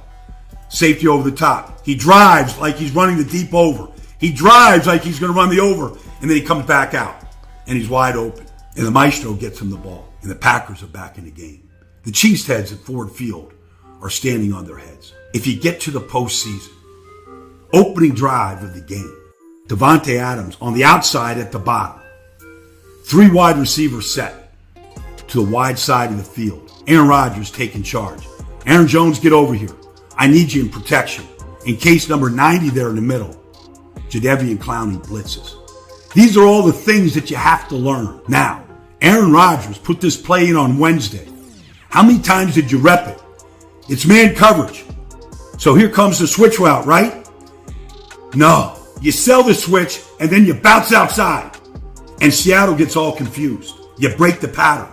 Safety over the top. He drives like he's running the deep over. He drives like he's going to run the over, and then he comes back out, and he's wide open. And the maestro gets him the ball, and the Packers are back in the game. The Cheeseheads at Ford Field are standing on their heads. If you get to the postseason, opening drive of the game, Davante Adams on the outside at the bottom. 3 wide receivers set to the wide side of the field. Aaron Rodgers taking charge. Aaron Jones, get over here. I need you in protection. In case number 90 there in the middle, Jadeveon Clowney blitzes. These are all the things that you have to learn. Now, Aaron Rodgers put this play in on Wednesday. How many times did you rep it? It's man coverage. So here comes the switch route, right? No. You sell the switch and then you bounce outside. And Seattle gets all confused. You break the pattern.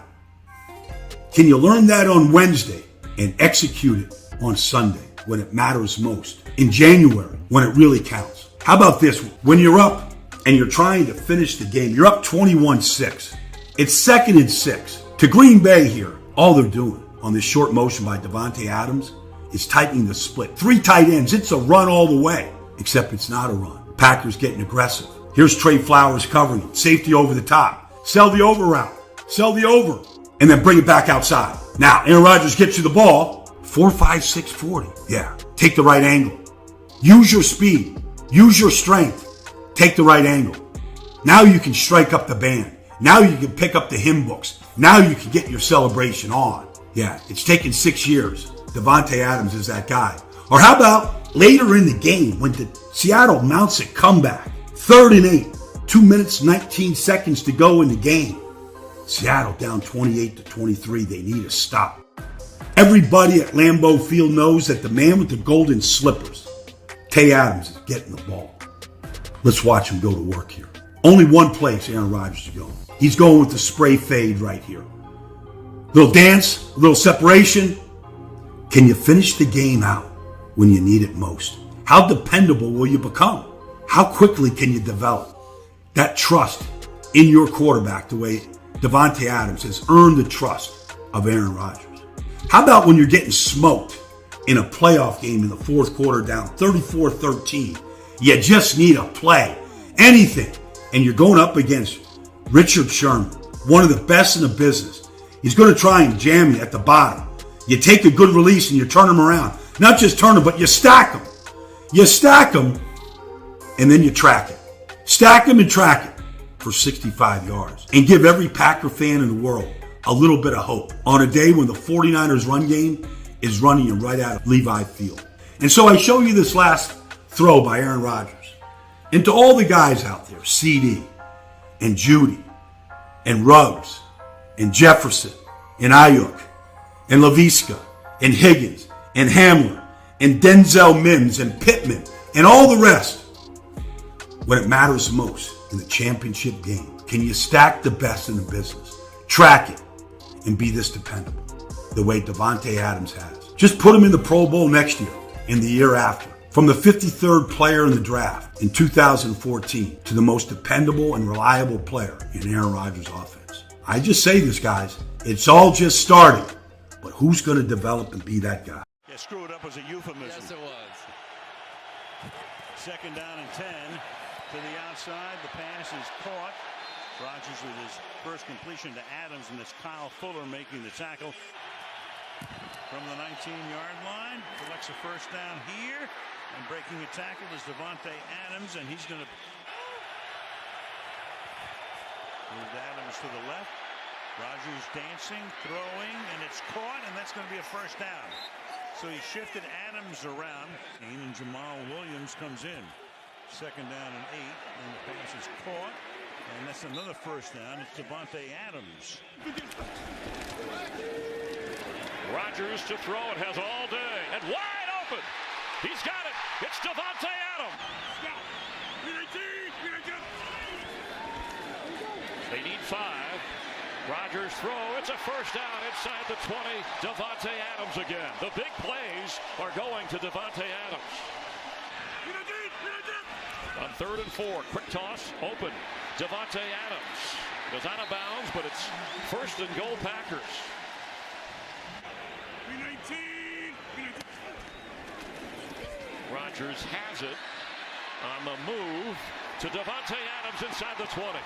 Can you learn that on Wednesday and execute it on Sunday when it matters most? In January, when it really counts. How about this? When you're up and you're trying to finish the game, you're up 21-6. It's 2nd and 6. To Green Bay here, all they're doing on this short motion by Davante Adams is tightening the split. 3 tight ends. It's a run all the way, except it's not a run. Packers getting aggressive. Here's Trey Flowers covering it. Safety over the top. Sell the over route. Sell the over. And then bring it back outside. Now, Aaron Rodgers gets you the ball. 4.56 40. Yeah. Take the right angle. Use your speed. Use your strength. Take the right angle. Now you can strike up the band. Now you can pick up the hymn books. Now you can get your celebration on. Yeah, it's taken 6 years. Davante Adams is that guy. Or how about later in the game when the Seattle mounts a comeback? 3rd and 8. 2 minutes, 19 seconds to go in the game. Seattle down 28-23. They need a stop. Everybody at Lambeau Field knows that the man with the golden slippers, Tay Adams, is getting the ball. Let's watch him go to work here. Only one place Aaron Rodgers is going. He's going with the spray fade right here. Little dance, a little separation. Can you finish the game out when you need it most? How dependable will you become? How quickly can you develop that trust in your quarterback the way Davante Adams has earned the trust of Aaron Rodgers? How about when you're getting smoked in a playoff game in the 4th quarter down 34-13? You just need a play, anything, and you're going up against Richard Sherman, one of the best in the business. He's going to try and jam you at the bottom. You take a good release and you turn them around. Not just turn them, but you stack them. You stack them, and then you track it. Stack them and track it for 65 yards. And give every Packer fan in the world a little bit of hope on a day when the 49ers run game is running you right out of Levi Field. And so I show you this last throw by Aaron Rodgers. And to all the guys out there, CD and Judy and Ruggs and Jefferson and Ayuk and Laviska and Higgins and Hamler and Denzel Mims and Pittman and all the rest, when it matters most in the championship game, can you stack the best in the business, track it, and be this dependable the way Davante Adams has? Just put him in the Pro Bowl next year and the year after. From the 53rd player in the draft in 2014 to the most dependable and reliable player in Aaron Rodgers' offense. I just say this, guys. It's all just starting. But who's going to develop and be that guy? Yeah, screw it up was a euphemism. Yes, it was. Second down and 10 to the outside. The pass is caught. Rodgers with his first completion to Adams, and it's Kyle Fuller making the tackle from the 19-yard line. Collects a first down here, and breaking a tackle is Davante Adams, and he's going to move Adams to the left. Rodgers dancing, throwing, and it's caught, and that's going to be a first down. So he shifted Adams around, and Jamal Williams comes in. Second down and 8, and the pass is caught, and that's another first down. It's Davante Adams. Rodgers to throw. It has all day, and wide open. He's got it. It's Davante Adams. They need 5. Rodgers throw. It's a first down inside the 20. Davante Adams again. The big plays are going to Davante Adams. On 3rd and 4, quick toss, open. Davante Adams goes out of bounds, but it's first and goal Packers. Rodgers has it on the move to Davante Adams inside the 20.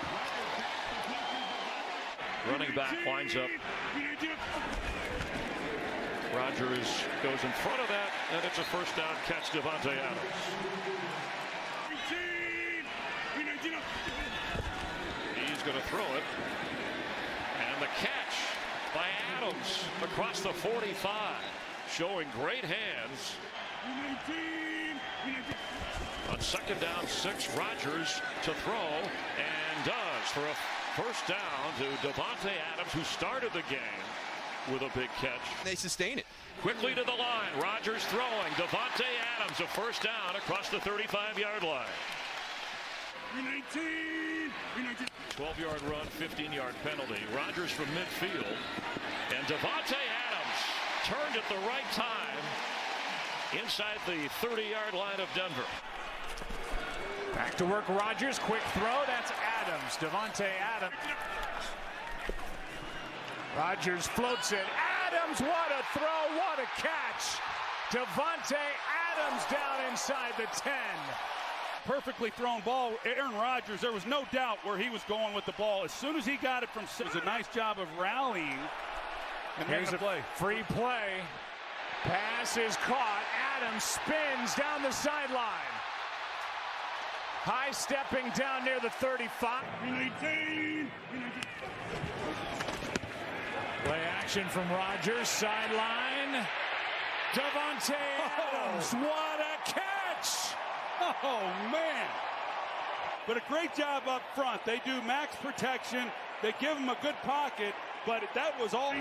Running back winds up. Rodgers goes in front of that, and it's a first down catch, Davante Adams. He's going to throw it. And the catch by Adams across the 45, showing great hands. On second down 6, Rodgers to throw, and does for a first down to Davante Adams, who started the game with a big catch. They sustain it. Quickly to the line. Rodgers throwing. Davante Adams, a first down across the 35-yard line. 12-yard run, 15-yard penalty. Rodgers from midfield. And Davante Adams turned at the right time inside the 30-yard line of Denver. Back to work, Rodgers. Quick throw. That's Adams. Davante Adams. Rodgers floats it. Adams, what a throw, what a catch. Davante Adams down inside the 10. Perfectly thrown ball. Aaron Rodgers, there was no doubt where he was going with the ball. As soon as he got it from, it was a nice job of rallying and Here's making a play. Free play. Pass is caught. Adams spins down the sideline. High stepping down near the 35. Play action from Rodgers, sideline. Davante Adams, what a catch! Oh, man. But a great job up front. They do max protection. They give him a good pocket, but that was all.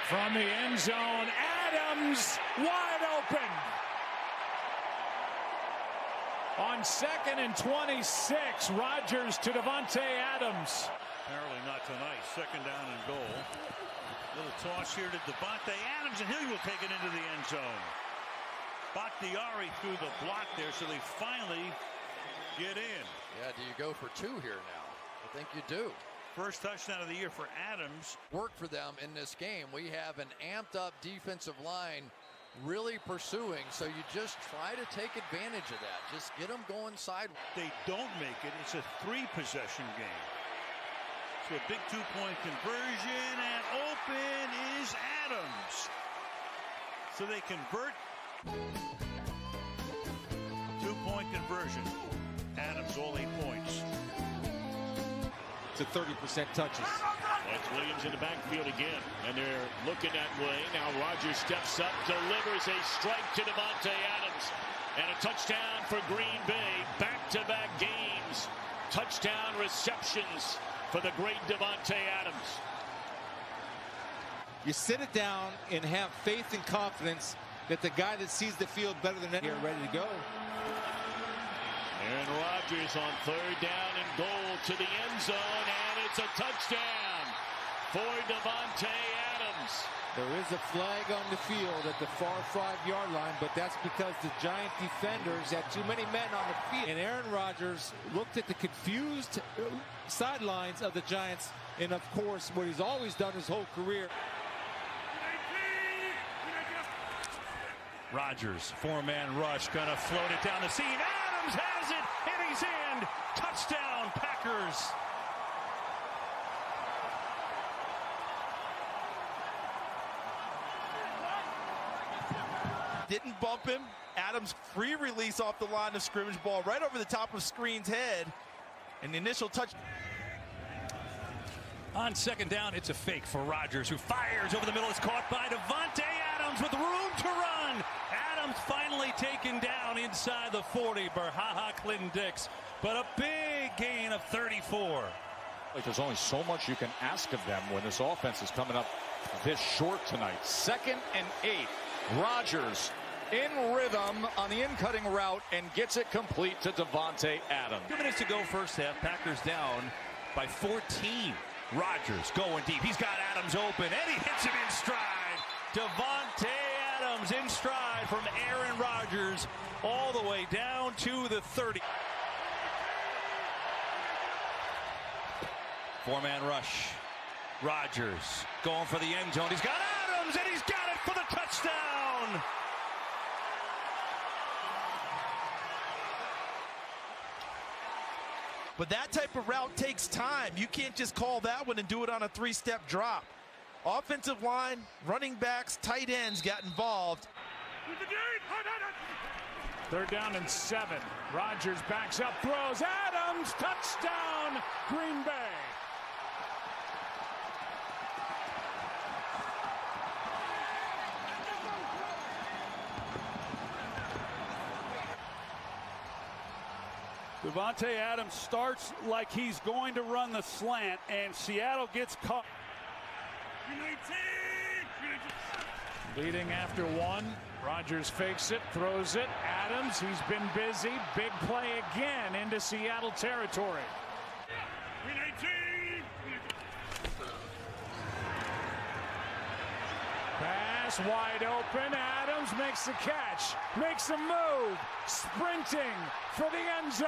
From the end zone, Adams wide open. On 2nd and 26, Rodgers to Davante Adams. Apparently not tonight. Second down and goal. Little toss here to Davante Adams, and he will take it into the end zone. Bakhtiari through the block there, so they finally get in. Yeah, do you go for 2 here now? I think you do. First touchdown of the year for Adams. Work for them in this game. We have an amped up defensive line really pursuing, so you just try to take advantage of that. Just get them going side. They don't make it. It's a 3-possession game. for a big two-point conversion, and open is Adams. So they convert. Two-point conversion. Adams all 8 points. To 30% touches. That's Williams in the backfield again, and they're looking that way. Now Rodgers steps up, delivers a strike to Davante Adams, and a touchdown for Green Bay. Back-to-back games, touchdown receptions for the great Davante Adams. You sit it down and have faith and confidence that the guy that sees the field better than anyone ready to go. Aaron Rodgers on 3rd down and goal to the end zone, and it's a touchdown for Davante Adams. There is a flag on the field at the far 5-yard line, but that's because the Giant defenders had too many men on the field. And Aaron Rodgers looked at the confused sidelines of the Giants, and of course, what he's always done his whole career. Rodgers, 4-man rush, gonna float it down the seam. Adams has it, and he's in. Touchdown, Packers. Didn't bump him. Adams free release off the line of scrimmage, ball right over the top of Screen's head. And the initial touch. On 2nd down, it's a fake for Rodgers, who fires over the middle. It's caught by Davante Adams with room to run. Adams finally taken down inside the 40. Berhaha Clinton-Dix, but a big gain of 34. Like there's only so much you can ask of them when this offense is coming up this short tonight. 2nd and 8. Rodgers in rhythm on the in-cutting route and gets it complete to Davante Adams. 2 minutes to go first half. Packers down by 14. Rodgers going deep. He's got Adams open, and he hits him in stride. Davante Adams in stride from Aaron Rodgers all the way down to the 30. 4-man rush. Rodgers going for the end zone. He's got Adams, and he's got it for the touchdown. But that type of route takes time. You can't just call that one and do it on a 3-step drop. Offensive line, running backs, tight ends got involved. 3rd down and 7. Rodgers backs up, throws. Adams, touchdown, Green Bay. Davante Adams starts like he's going to run the slant, and Seattle gets caught. Leading after 1. Rodgers fakes it, throws it. Adams, he's been busy. Big play again into Seattle territory. Pass wide open. Adams makes the catch, makes a move, sprinting for the end zone.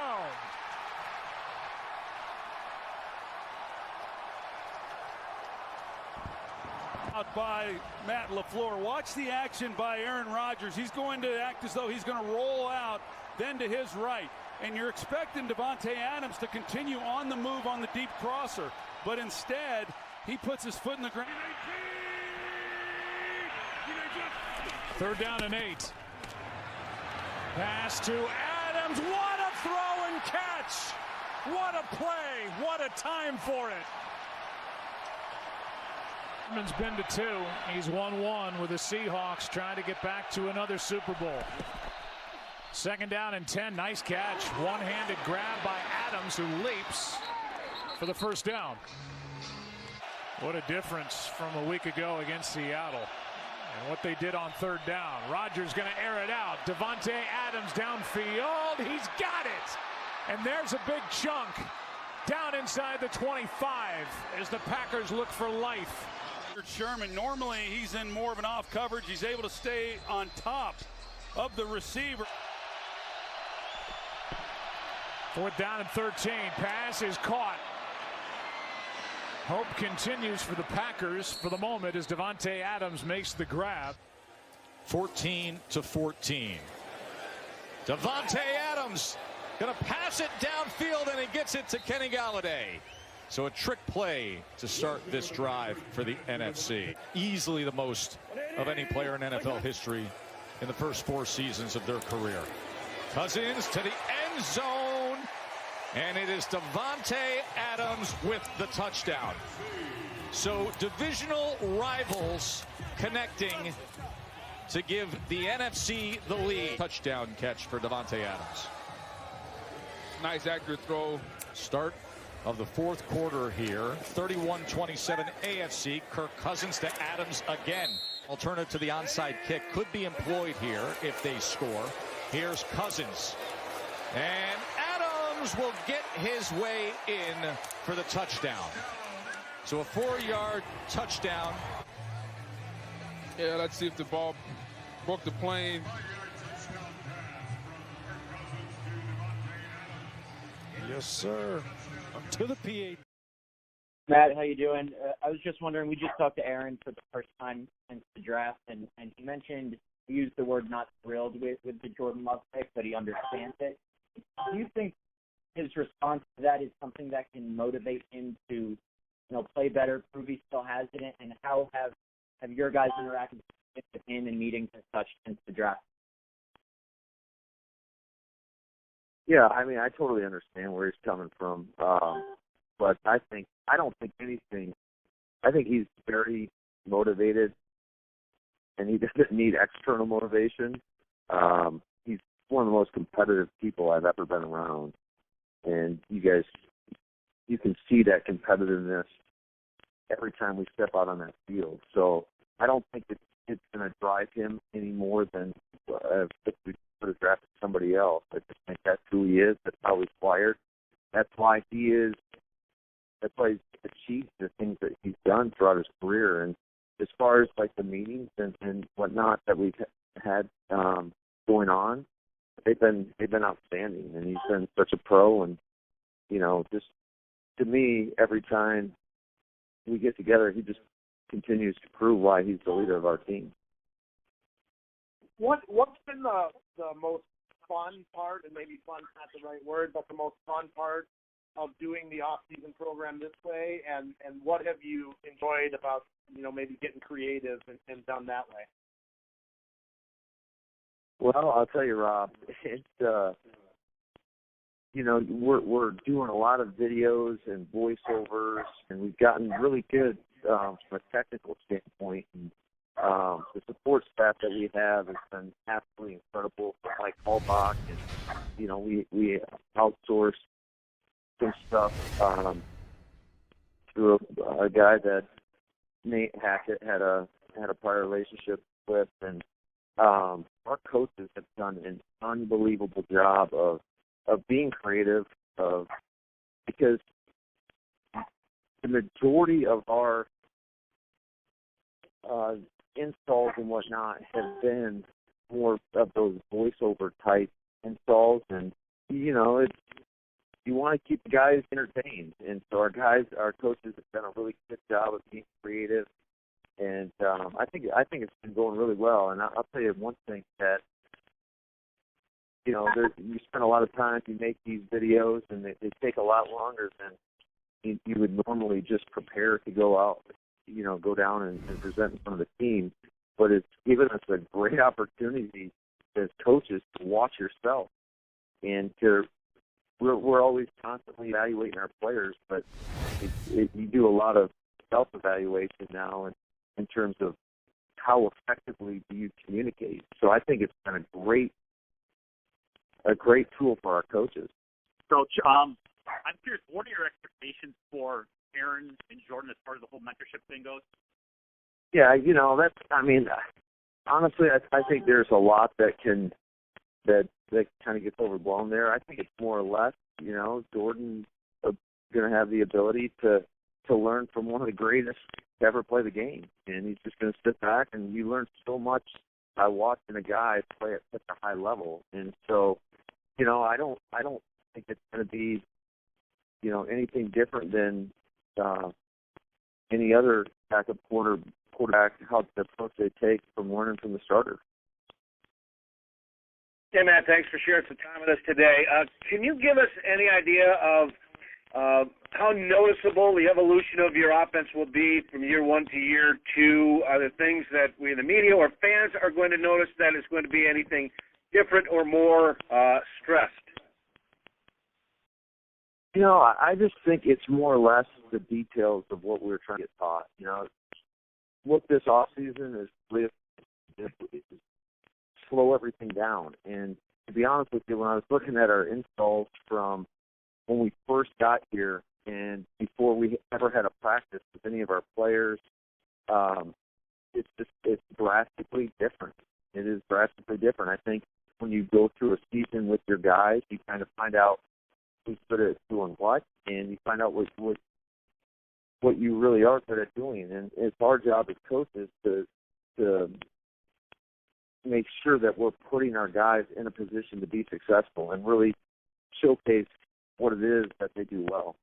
Out by Matt LaFleur. Watch the action by Aaron Rodgers. He's going to act as though he's going to roll out, then to his right. And you're expecting Davante Adams to continue on the move on the deep crosser. But instead, he puts his foot in the ground. 3rd down and 8. Pass to Adams. What a throw and catch. What a play. What a time for it. Has been to 2. He's 1-1 with the Seahawks trying to get back to another Super Bowl. 2nd down and 10. Nice catch. One-handed grab by Adams, who leaps for the 1st down. What a difference from a week ago against Seattle. And what they did on 3rd down. Rodgers going to air it out. Davante Adams downfield. He's got it. And there's a big chunk down inside the 25 as the Packers look for life. Sherman, normally he's in more of an off coverage. He's able to stay on top of the receiver. 4th down and 13. Pass is caught. Hope continues for the Packers for the moment as Davante Adams makes the grab. 14-14. Davante Adams gonna pass it downfield, and he gets it to Kenny Galladay. So a trick play to start this drive for the NFC. Easily the most of any player in NFL history in the first 4 seasons of their career. Cousins to the end zone, and it is Davante Adams with the touchdown. So divisional rivals connecting to give the NFC the lead. Touchdown catch for Davante Adams. Nice accurate throw. Start of the 4th quarter here. 31-27 AFC. Kirk Cousins to Adams again. Alternative to the onside kick could be employed here if they score. Here's Cousins. And Adams will get his way in for the touchdown. So a 4-yard touchdown. Yeah, let's see if the ball broke the plane. Yes, sir. Up to the PA. Matt, how you doing? I was just wondering, we just talked to Aaron for the first time since the draft, and he mentioned, he used the word not thrilled with the Jordan Love pick, but he understands it. Do you think his response to that is something that can motivate him to, play better, prove he still has it, and how have your guys interacted with him in meetings and such since the draft? Yeah, I mean, I totally understand where he's coming from, but I don't think anything. I think he's very motivated, and he doesn't need external motivation. He's one of the most competitive people I've ever been around, and you can see that competitiveness every time we step out on that field. So I don't think it's going to drive him any more than if we could have drafted somebody else. I just think that's who he is. That's how he's wired. That's why he's achieved the things that he's done throughout his career. And as far as like the meetings and whatnot that we've had going on, they've been outstanding. And he's been such a pro. And just to me, every time we get together, he just continues to prove why he's the leader of our team. What's been the most fun part, and maybe fun's not the right word, but the most fun part of doing the off-season program this way, and what have you enjoyed about, maybe getting creative and done that way? Well, I'll tell you, Rob, it's, we're doing a lot of videos and voiceovers, and we've gotten really good from a technical standpoint. And, the support staff that we have has been absolutely incredible. Mike Hallbach, and we outsourced some stuff through a guy that Nate Hackett had a prior relationship with, and our coaches have done an unbelievable job of being creative, because the majority of our installs and whatnot have been more of those voiceover type installs, and you want to keep the guys entertained, and so our coaches have done a really good job of being creative, and I think it's been going really well. And I'll tell you one thing, that you spend a lot of time, you make these videos, and they take a lot longer than you would normally just prepare to go out, go down and present in front of the team. But it's given us a great opportunity as coaches to watch yourself, and we're always constantly evaluating our players, but you do a lot of self-evaluation now in terms of how effectively do you communicate. So I think it's been a great tool for our coaches. Coach, I'm curious, what are your expectations for Aaron and Jordan as far as the whole mentorship thing goes? Yeah, honestly, I think there's a lot that kind of gets overblown there. I think it's more or less, Jordan's going to have the ability to learn from one of the greatest to ever play the game, and he's just going to sit back, and you learn so much by watching a guy play at such a high level. And so, I don't think it's going to be, anything different than any other backup quarterback, how the approach they take from learning from the starter. Hey, Matt, thanks for sharing some time with us today. Can you give us any idea of how noticeable the evolution of your offense will be from year one to year two? Are there things that we in the media or fans are going to notice that is going to be anything different or more stressed? You know, I just think it's more or less the details of what we're trying to get taught. You know, what this off season is really slow everything down. And to be honest with you, when I was looking at our installs from when we first got here and before we ever had a practice with any of our players, it's drastically different. It is drastically different. I think when you go through a season with your guys, you kind of find out who's good at doing what, and you find out what you really are good at doing. And it's our job as coaches to make sure that we're putting our guys in a position to be successful and really showcase what it is that they do well.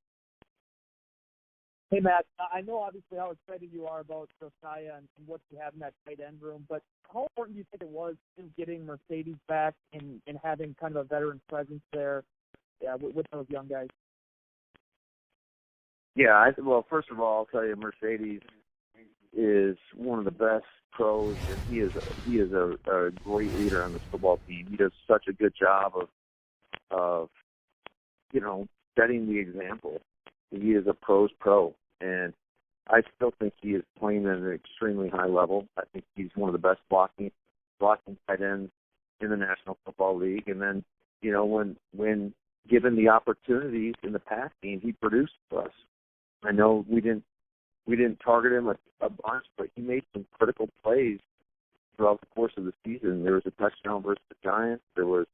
Hey, Matt, I know obviously how excited you are about Josiah and what you have in that tight end room, but how important do you think it was in getting Mercedes back and having kind of a veteran presence there with those young guys? Yeah, well, first of all, I'll tell you, Mercedes is one of the best pros, and he is a great leader on this football team. He does such a good job of setting the example. He is a pro's pro, and I still think he is playing at an extremely high level. I think he's one of the best blocking tight ends in the National Football League. And then, when given the opportunities in the pass game, he produced for us. I know we didn't target him a bunch, but he made some critical plays throughout the course of the season. There was a touchdown versus the Giants. There was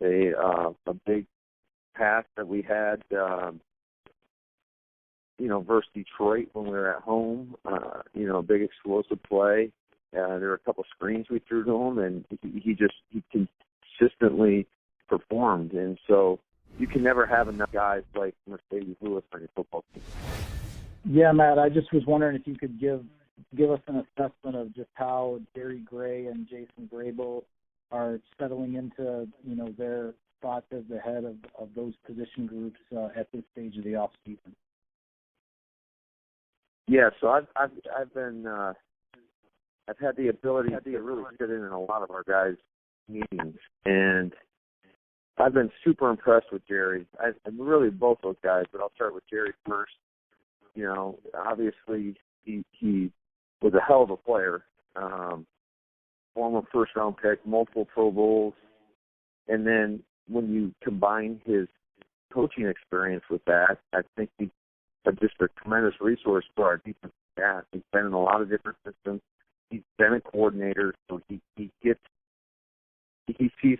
a big pass that we had, versus Detroit when we were at home. A big explosive play. There were a couple screens we threw to him, and he consistently performed. And so you can never have enough guys like Mercedes Lewis on your football team. Yeah, Matt, I just was wondering if you could give us an assessment of just how Jerry Gray and Jason Grable are settling into, their spots as the head of those position groups at this stage of the off season. Yeah, so I've had the ability to really sit in a lot of our guys' meetings, and I've been super impressed with Jerry. I'm really both those guys, but I'll start with Jerry first. Obviously he was a hell of a player, former first-round pick, multiple Pro Bowls, and then when you combine his coaching experience with that, I think he's just a tremendous resource for our defensive staff. He's been in a lot of different systems. He's been a coordinator, so he sees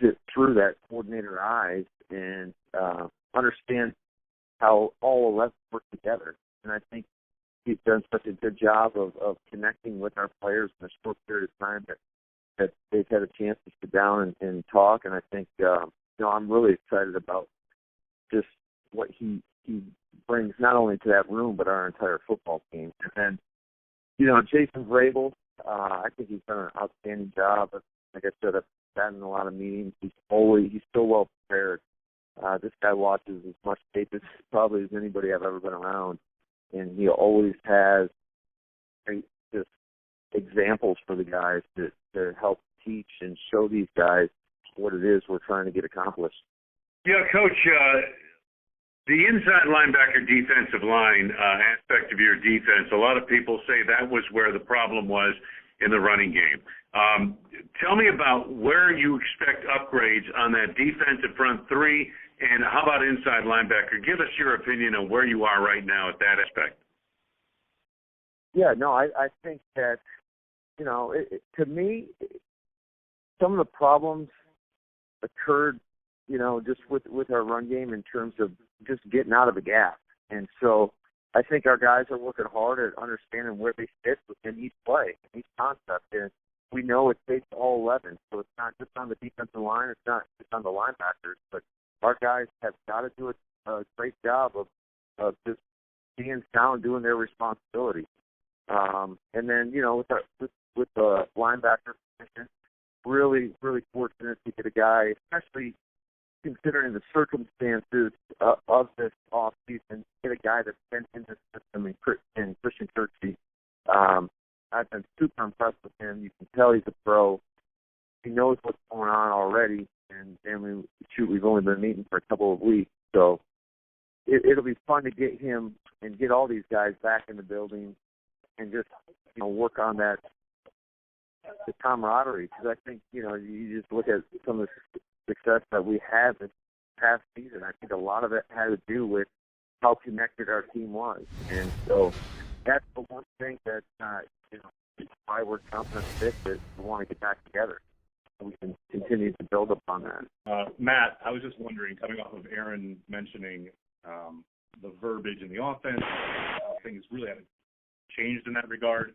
it through that coordinator eyes and understands how all 11 work together. And I think he's done such a good job of connecting with our players in a short period of time that they've had a chance to sit down and talk. And I think, I'm really excited about just what he brings not only to that room, but our entire football team. And then, Jason Grable, I think he's done an outstanding job. Like I said, I've sat in a lot of meetings. He's so well prepared. This guy watches as much tape as probably as anybody I've ever been around. And he always has just examples for the guys to help teach and show these guys what it is we're trying to get accomplished. Yeah, Coach, the inside linebacker defensive line aspect of your defense, a lot of people say that was where the problem was in the running game. Tell me about where you expect upgrades on that defensive front three, and how about inside linebacker? Give us your opinion on where you are right now at that aspect. Yeah, no, I think that, to me, some of the problems occurred, just with our run game in terms of just getting out of the gap. And so I think our guys are working hard at understanding where they fit within each play, each concept. And we know it takes all 11, so it's not just on the defensive line, it's not just on the linebackers, but our guys have got to do a great job of just being sound, doing their responsibility. And then, with the linebacker position, really, really fortunate to get a guy, especially considering the circumstances of this off season, get a guy that's been in the system in Christian Kirksey. I've been super impressed with him. You can tell he's a pro. He knows what's going on already, and we've only been meeting for a couple of weeks, so it'll be fun to get him and get all these guys back in the building and just work on the camaraderie, because I think you just look at some of the success that we had this past season. I think a lot of it had to do with how connected our team was, and so that's the one thing that why we're confident that we want to get back together. We can continue to build upon that. Matt, I was just wondering, coming off of Aaron mentioning the verbiage in the offense, things really haven't changed in that regard.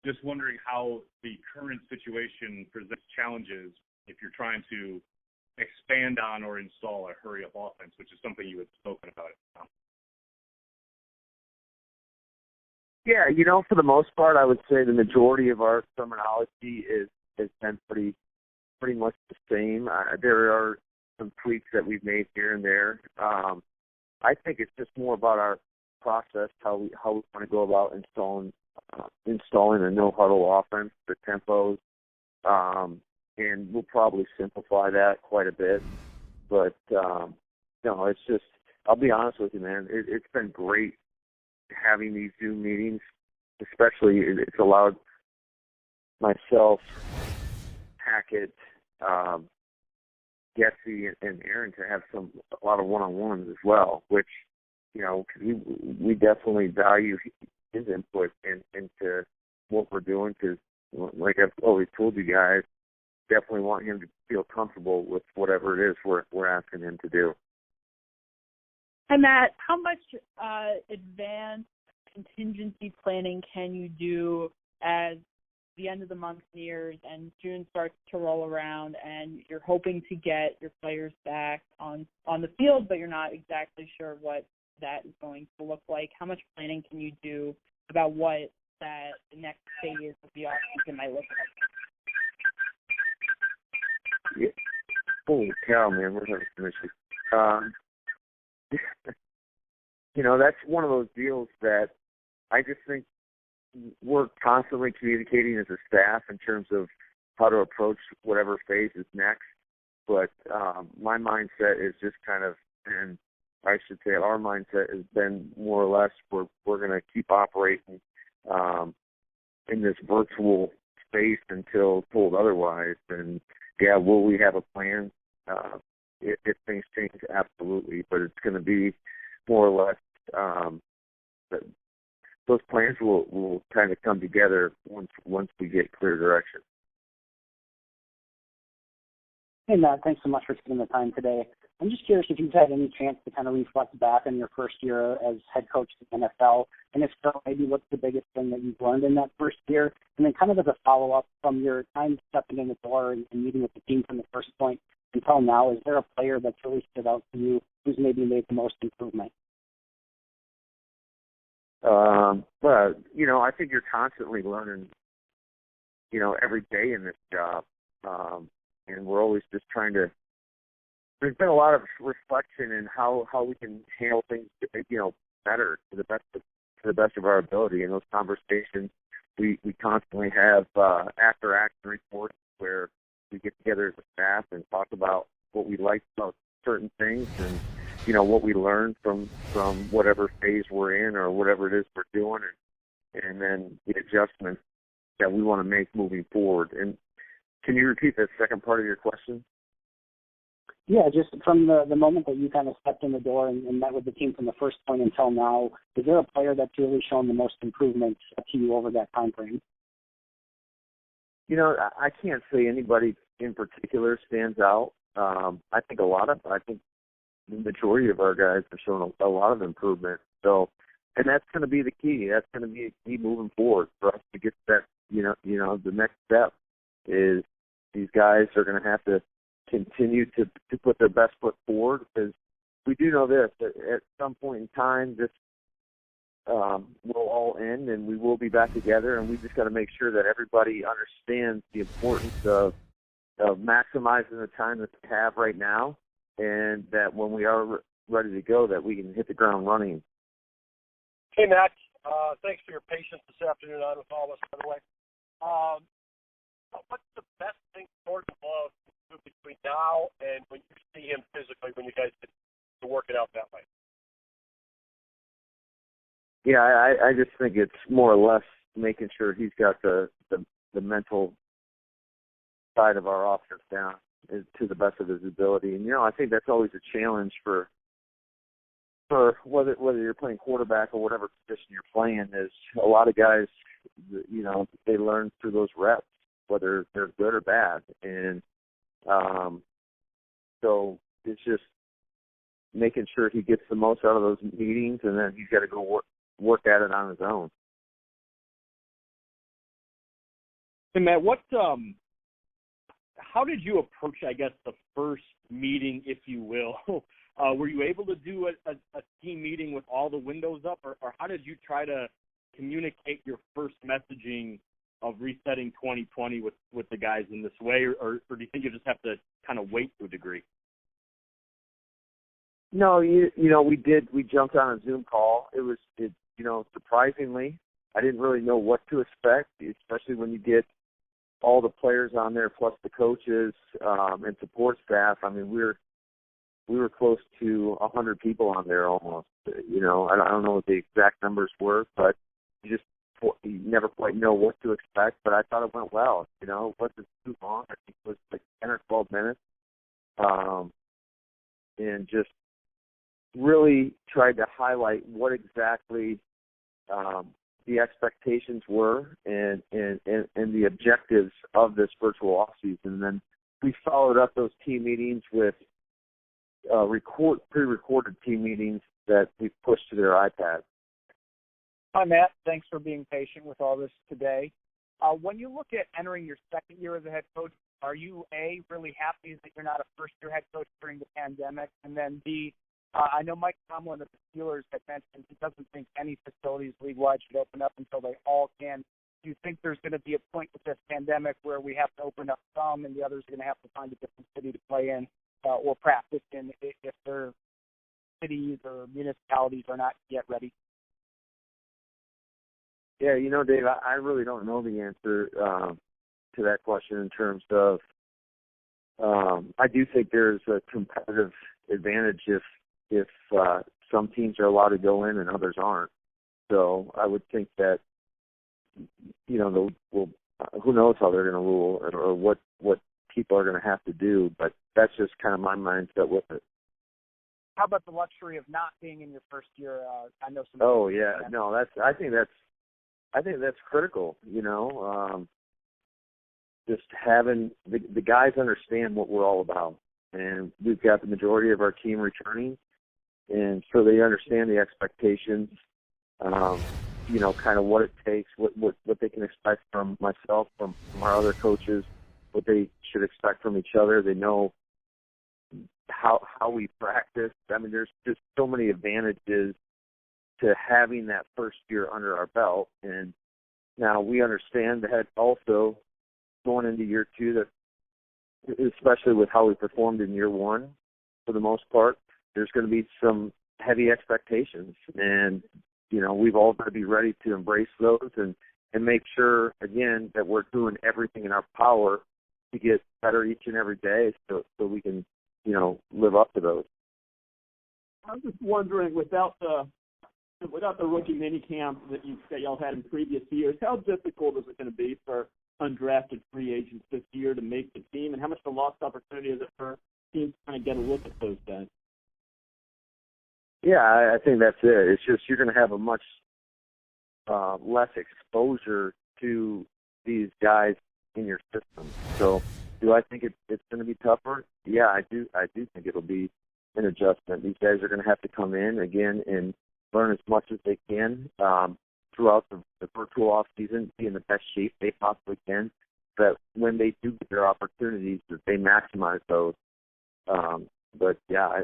Just wondering how the current situation presents challenges if you're trying to expand on or install a hurry-up offense, which is something you had spoken about. Yeah, for the most part, I would say the majority of our terminology has been pretty much the same. There are some tweaks that we've made here and there. I think it's just more about our process, how we want to go about installing a no huddle offense, the tempos, and we'll probably simplify that quite a bit. But it's just, I'll be honest with you, man. It's been great having these Zoom meetings, especially it's allowed myself, Hackett, Getzy, and Aaron to have a lot of one-on-ones as well, which, we definitely value his input into what we're doing, because, like I've always told you guys, definitely want him to feel comfortable with whatever it is we're asking him to do. Hi, Matt. How much advanced contingency planning can you do as the end of the month nears and June starts to roll around and you're hoping to get your players back on the field, but you're not exactly sure what that is going to look like? How much planning can you do about what that next phase of the offseason might look like? Yeah. Holy cow, man. We're having some issues. That's one of those deals that I just think we're constantly communicating as a staff in terms of how to approach whatever phase is next. But my mindset is just kind of, and I should say our mindset has been more or less we're going to keep operating in this virtual space until told otherwise. And, yeah, will we have a plan? If things change, absolutely. But it's going to be more or less those plans will kind of come together once we get clear direction. Hey, Matt, thanks so much for taking the time today. I'm just curious if you've had any chance to kind of reflect back on your first year as head coach of the NFL, and if so, maybe what's the biggest thing that you've learned in that first year? And then kind of as a follow-up from your time stepping in the door and meeting with the team from the first point until now, is there a player that's really stood out to you who's maybe made the most improvement? Well, I think you're constantly learning, every day in this job. And we're always just trying to, there's been a lot of reflection in how we can handle things, better to the best of our ability. In those conversations, we constantly have after action reports where we get together as a staff and talk about what we like about certain things and, what we learned from whatever phase we're in or whatever it is we're doing, and then the adjustments that we want to make moving forward. And can you repeat that second part of your question? Yeah, just from the moment that you kind of stepped in the door and met with the team from the first point until now, is there a player that's really shown the most improvement to you over that time frame? I can't say anybody in particular stands out. I think the majority of our guys have shown a lot of improvement. So, and that's going to be the key. That's going to be a key moving forward for us to get that. The next step is these guys are going to have to continue to put their best foot forward, because we do know this, that at some point in time this will all end and we will be back together, and we just got to make sure that everybody understands the importance of maximizing the time that they have right now, and that when we are ready to go, that we can hit the ground running. Hey, Matt. Thanks for your patience this afternoon on with all of us, by the way. What's the best thing Jordan Love to do between now and when you see him physically, when you guys get to work it out that way? Yeah, I just think it's more or less making sure he's got the mental side of our offense down to the best of his ability. And, I think that's always a challenge for whether you're playing quarterback or whatever position you're playing, is a lot of guys, they learn through those reps, whether they're good or bad. And so it's just making sure he gets the most out of those meetings, and then he's got to go work at it on his own. Hey, Matt, how did you approach, I guess, the first meeting, if you will? Were you able to do a team meeting with all the windows up, or how did you try to communicate your first messaging of resetting 2020 with the guys in this way, or do you think you just have to kind of wait to a degree? No, we did. We jumped on a Zoom call. It surprisingly, I didn't really know what to expect, especially when you get all the players on there plus the coaches and support staff. I mean, we were close to 100 people on there almost. I don't know what the exact numbers were, but you never quite know what to expect. But I thought it went well. It wasn't too long. I think it was like 10 or 12 minutes, and just really tried to highlight what exactly the expectations were and the objectives of this virtual offseason. And then we followed up those team meetings with pre-recorded team meetings that we pushed to their iPad. Hi, Matt. Thanks for being patient with all this today. When you look at entering your second year as a head coach, are you, A, really happy that you're not a first-year head coach during the pandemic? And then, B, I know Mike Tomlin of the Steelers had mentioned he doesn't think any facilities league-wide should open up until they all can. Do you think there's going to be a point with this pandemic where we have to open up some and the others are going to have to find a different city to play in or practice in if their cities or municipalities are not yet ready? Yeah, Dave, I really don't know the answer to that question in terms of I do think there's a competitive advantage if some teams are allowed to go in and others aren't. So I would think that, who knows how they're going to rule or what people are going to have to do, but that's just kind of my mindset with it. How about the luxury of not being in your first year? I know some. Oh yeah, no, I think that's critical. Just having the guys understand what we're all about, and we've got the majority of our team returning, and so they understand the expectations. Kind of what it takes, what they can expect from myself, from our other coaches, what they should expect from each other. They know how we practice. I mean, there's just so many advantages to having that first year under our belt. And now we understand that also going into year two, that especially with how we performed in year one, for the most part, there's going to be some heavy expectations. And we've all got to be ready to embrace those and make sure, again, that we're doing everything in our power to get better each and every day so we can, live up to those. I was just wondering, without the rookie minicamp that y'all had in previous years, how difficult is it going to be for undrafted free agents this year to make the team, and how much of a lost opportunity is it for teams to kind of get a look at those guys? Yeah, I think that's it. It's just you're going to have a much less exposure to these guys in your system. So do I think it's going to be tougher? Yeah, I do think it'll be an adjustment. These guys are going to have to come in again and learn as much as they can throughout the virtual off season, be in the best shape they possibly can, that when they do get their opportunities, that they maximize those. But yeah,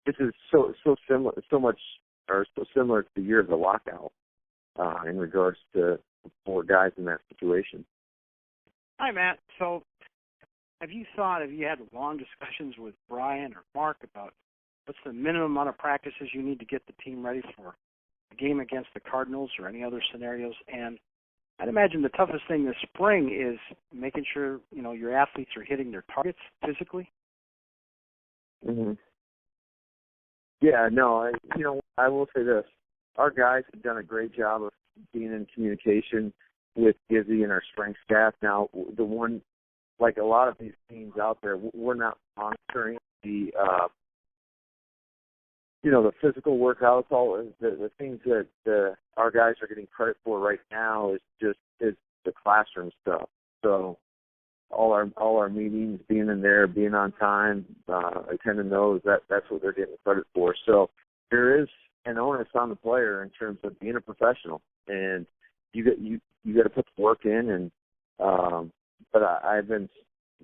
this is so similar to the year of the lockout in regards to 4 guys in that situation. Hi, Matt. So have you had long discussions with Brian or Mark about What's the minimum amount of practices you need to get the team ready for a game against the Cardinals or any other scenarios? And I'd imagine the toughest thing this spring is making sure, your athletes are hitting their targets physically. Mm-hmm. Yeah, no, I will say this. Our guys have done a great job of being in communication with Gizzy and our strength staff. Now, the one, like a lot of these teams out there, we're not monitoring the physical workouts. All the things that our guys are getting credit for right now is the classroom stuff. So all our meetings, being in there, being on time, attending those, that's what they're getting credit for. So there is an onus on the player in terms of being a professional, and you got to put the work in. And but I've been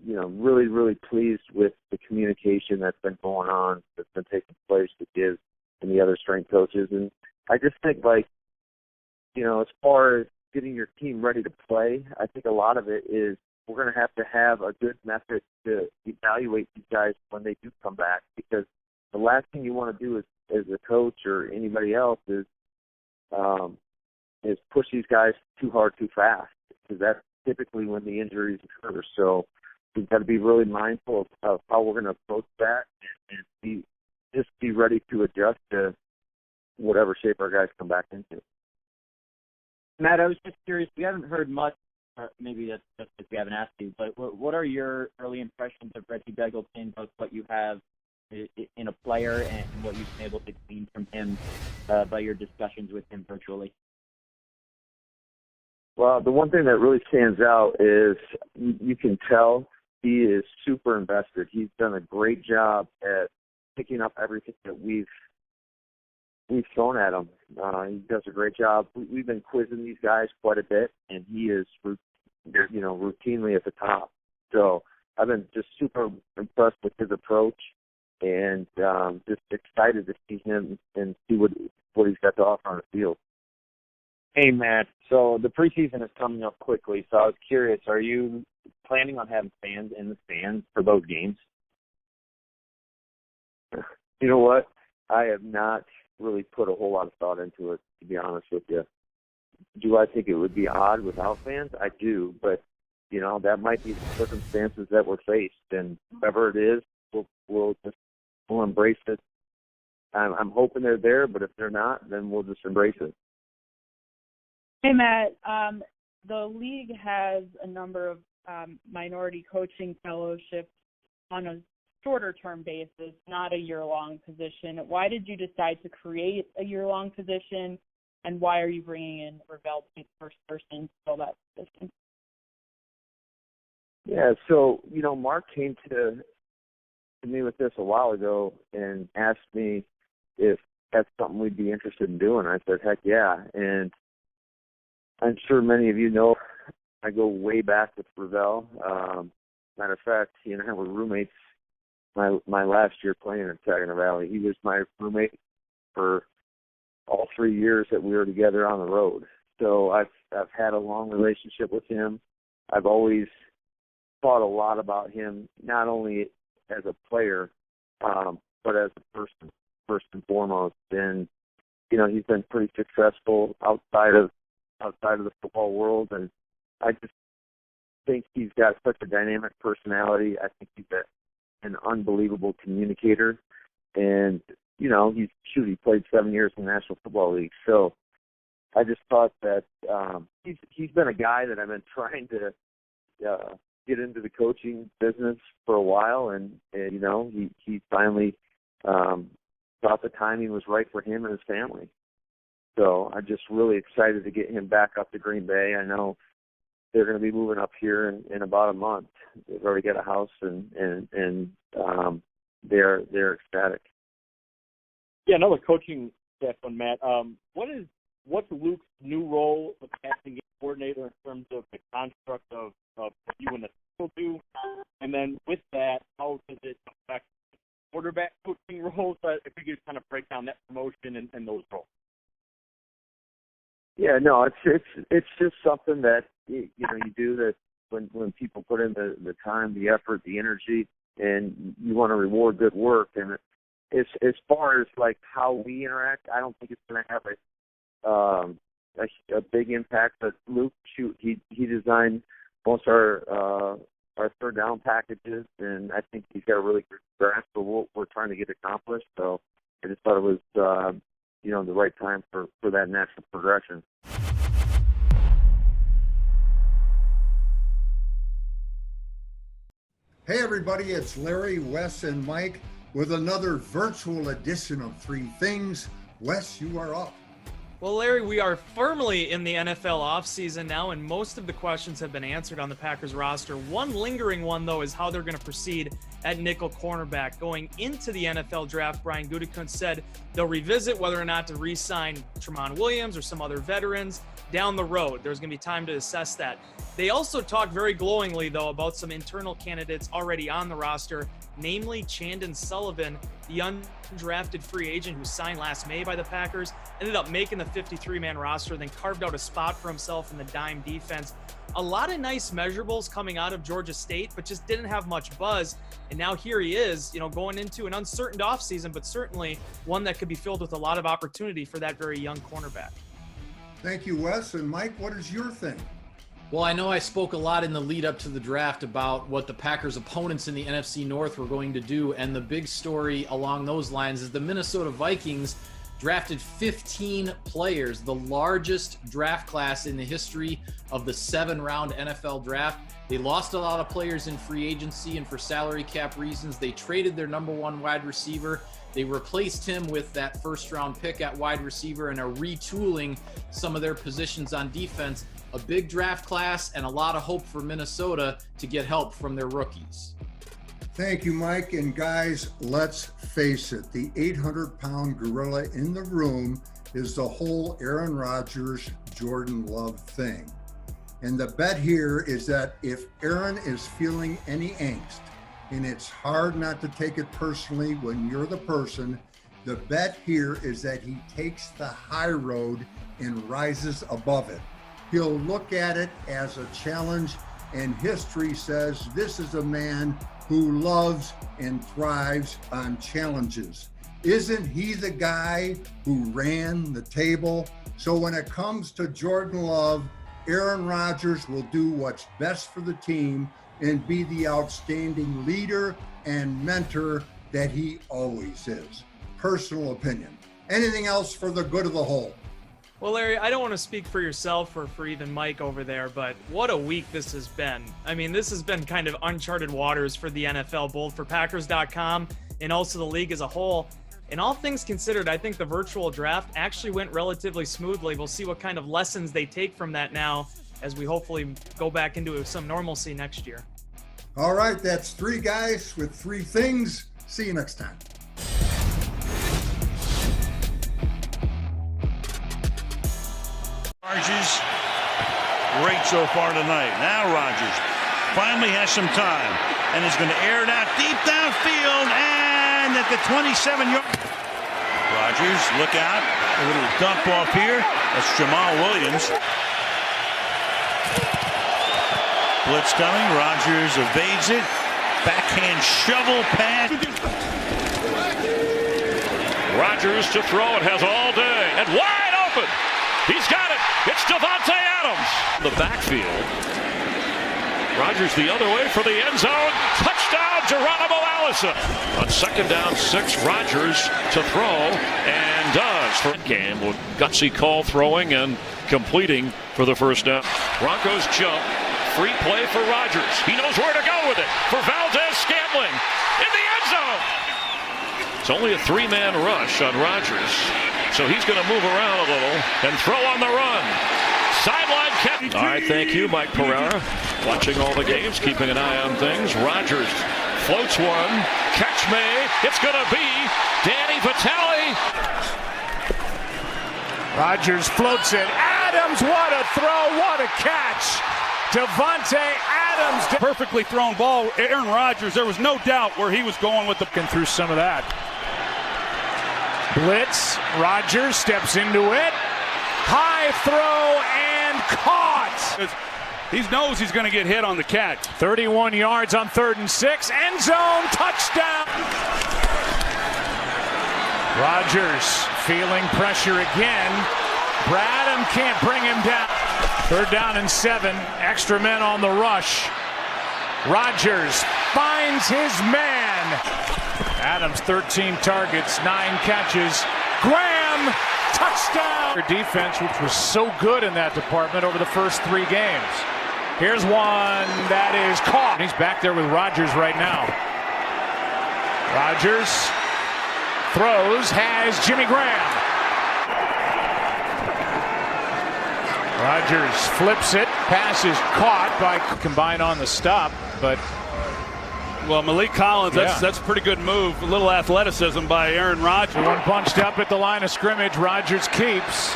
really, really pleased with the communication that's been going on, that's been taking place with Giz and the other strength coaches. And I just think, as far as getting your team ready to play, I think a lot of it is we're going to have a good method to evaluate these guys when they do come back, because the last thing you want to do as a coach or anybody else is push these guys too hard too fast, because that's typically when the injuries occur. So we've got to be really mindful of how we're going to approach that and be ready to adjust to whatever shape our guys come back into. Matt, I was just curious. We haven't heard much. Maybe that's just because we haven't asked you. But what are your early impressions of Reggie Begelton, both what you have in a player and what you've been able to glean from him by your discussions with him virtually? Well, the one thing that really stands out is you can tell he is super invested. He's done a great job at picking up everything that we've thrown at him. He does a great job. We've been quizzing these guys quite a bit, and he is, routinely at the top. So I've been just super impressed with his approach, and just excited to see him and see what he's got to offer on the field. Hey, Matt. So the preseason is coming up quickly, so I was curious, are you planning on having fans in the stands for those games? You know what? I have not really put a whole lot of thought into it, to be honest with you. Do I think it would be odd without fans? I do, but, that might be the circumstances that we're faced, and whatever it is, we'll embrace it. I'm hoping they're there, but if they're not, then we'll just embrace it. Hey, Matt, the league has a number of minority coaching fellowships on a shorter-term basis, not a year-long position. Why did you decide to create a year-long position, and why are you bringing in Ravel to be the first person to fill that position? Yeah, so, Mark came to me with this a while ago and asked me if that's something we'd be interested in doing. I said, heck yeah, and I'm sure many of you know I go way back with Ravel. Matter of fact, he and I were roommates my last year playing in Saginaw Valley. He was my roommate for all 3 years that we were together on the road. So I've had a long relationship with him. I've always thought a lot about him, not only as a player, but as a person, first and foremost. And he's been pretty successful outside of the football world, and I just think he's got such a dynamic personality. I think he's an unbelievable communicator, and he played 7 years in the National Football League. So I just thought that he's been a guy that I've been trying to get into the coaching business for a while, and he finally thought the timing was right for him and his family. So I'm just really excited to get him back up to Green Bay. I know they're going to be moving up here in about a month. They've already got a house, and they're ecstatic. Yeah, another coaching staff one, Matt. What's Luke's new role as passing game coordinator in terms of the construct of what you and the people do? And then with that, how does it affect quarterback coaching roles? If you could kind of break down that promotion and those roles. Yeah, no, it's just something that you do that when people put in the time, the effort, the energy, and you want to reward good work. And as far as like how we interact, I don't think it's going to have a big impact. But Luke, he designed most of our third down packages, and I think he's got a really good grasp of what we're trying to get accomplished. So I just thought it was the right time for that natural progression. Hey everybody, it's Larry, Wes, and Mike with another virtual edition of Three Things. Wes, you are up. Well, Larry, we are firmly in the NFL offseason now, and most of the questions have been answered on the Packers roster. One lingering one, though, is how they're going to proceed at nickel cornerback. Going into the NFL draft, Brian Gutekunst said they'll revisit whether or not to re-sign Tramon Williams or some other veterans down the road. There's going to be time to assess that. They also talked very glowingly, though, about some internal candidates already on the roster, namely Chandon Sullivan, the undrafted free agent who signed last May by the Packers, ended up making the 53-man roster, then carved out a spot for himself in the dime defense. A lot of nice measurables coming out of Georgia State, but just didn't have much buzz. And now here he is, going into an uncertain offseason, but certainly one that could be filled with a lot of opportunity for that very young cornerback. Thank you, Wes. And Mike, what is your thing? Well, I know I spoke a lot in the lead up to the draft about what the Packers' opponents in the NFC North were going to do, and the big story along those lines is the Minnesota Vikings drafted 15 players, the largest draft class in the history of the 7-round NFL draft. They lost a lot of players in free agency and for salary cap reasons. They traded their number one wide receiver. They replaced him with that first-round pick at wide receiver and are retooling some of their positions on defense. A big draft class and a lot of hope for Minnesota to get help from their rookies. Thank you, Mike. And guys, let's face it, the 800-pound gorilla in the room is the whole Aaron Rodgers, Jordan Love thing. And the bet here is that if Aaron is feeling any angst, and it's hard not to take it personally when you're the person, the bet here is that he takes the high road and rises above it. He'll look at it as a challenge, and history says this is a man who loves and thrives on challenges. Isn't he the guy who ran the table? So when it comes to Jordan Love, Aaron Rodgers will do what's best for the team and be the outstanding leader and mentor that he always is. Personal opinion. Anything else for the good of the whole? Well, Larry, I don't want to speak for yourself or for even Mike over there, but what a week this has been. I mean, this has been kind of uncharted waters for the NFL, both for Packers.com and also the league as a whole. And all things considered, I think the virtual draft actually went relatively smoothly. We'll see what kind of lessons they take from that now as we hopefully go back into some normalcy next year. All right, that's three guys with three things. See you next time. Rodgers, great so far tonight. Now Rodgers finally has some time and is going to air it out deep downfield and at the 27-yard. Rodgers, look out. A little dump off here. That's Jamal Williams. Blitz coming. Rodgers evades it. Backhand shovel pass. Rodgers to throw. It has all day. And wide open. He's got it. It's Davante Adams. The backfield. Rodgers the other way for the end zone. Touchdown, Geronimo Allison. On 2nd down, 6, Rodgers to throw, and does. For game, with gutsy call throwing and completing for the first down. Broncos jump. Free play for Rodgers. He knows where to go with it. For Valdez-Scantling in the end zone. It's only a 3-man rush on Rodgers. So he's going to move around a little and throw on the run. Sideline catch. All right, thank you, Mike Pereira. Watching all the games, keeping an eye on things. Rodgers floats one. Catch may. It's going to be Danny Vitale. Rodgers floats it. Adams, what a throw, what a catch. Davante Adams. Perfectly thrown ball. Aaron Rodgers, there was no doubt where he was going with the... Through some of that. Blitz, Rodgers steps into it. High throw and caught. He knows he's going to get hit on the catch. 31 yards on 3rd and 6. End zone touchdown. Rodgers feeling pressure again. Bradham can't bring him down. 3rd down and 7. Extra men on the rush. Rodgers finds his man. Adams 13 targets, 9 catches. Graham, touchdown. Their defense, which was so good in that department over the first 3 games. Here's one that is caught. He's back there with Rodgers right now. Rodgers throws, has Jimmy Graham. Rodgers flips it, pass is caught by combine on the stop, but well, Malik Collins, that's a pretty good move. A little athleticism by Aaron Rodgers. One punched up at the line of scrimmage. Rodgers keeps,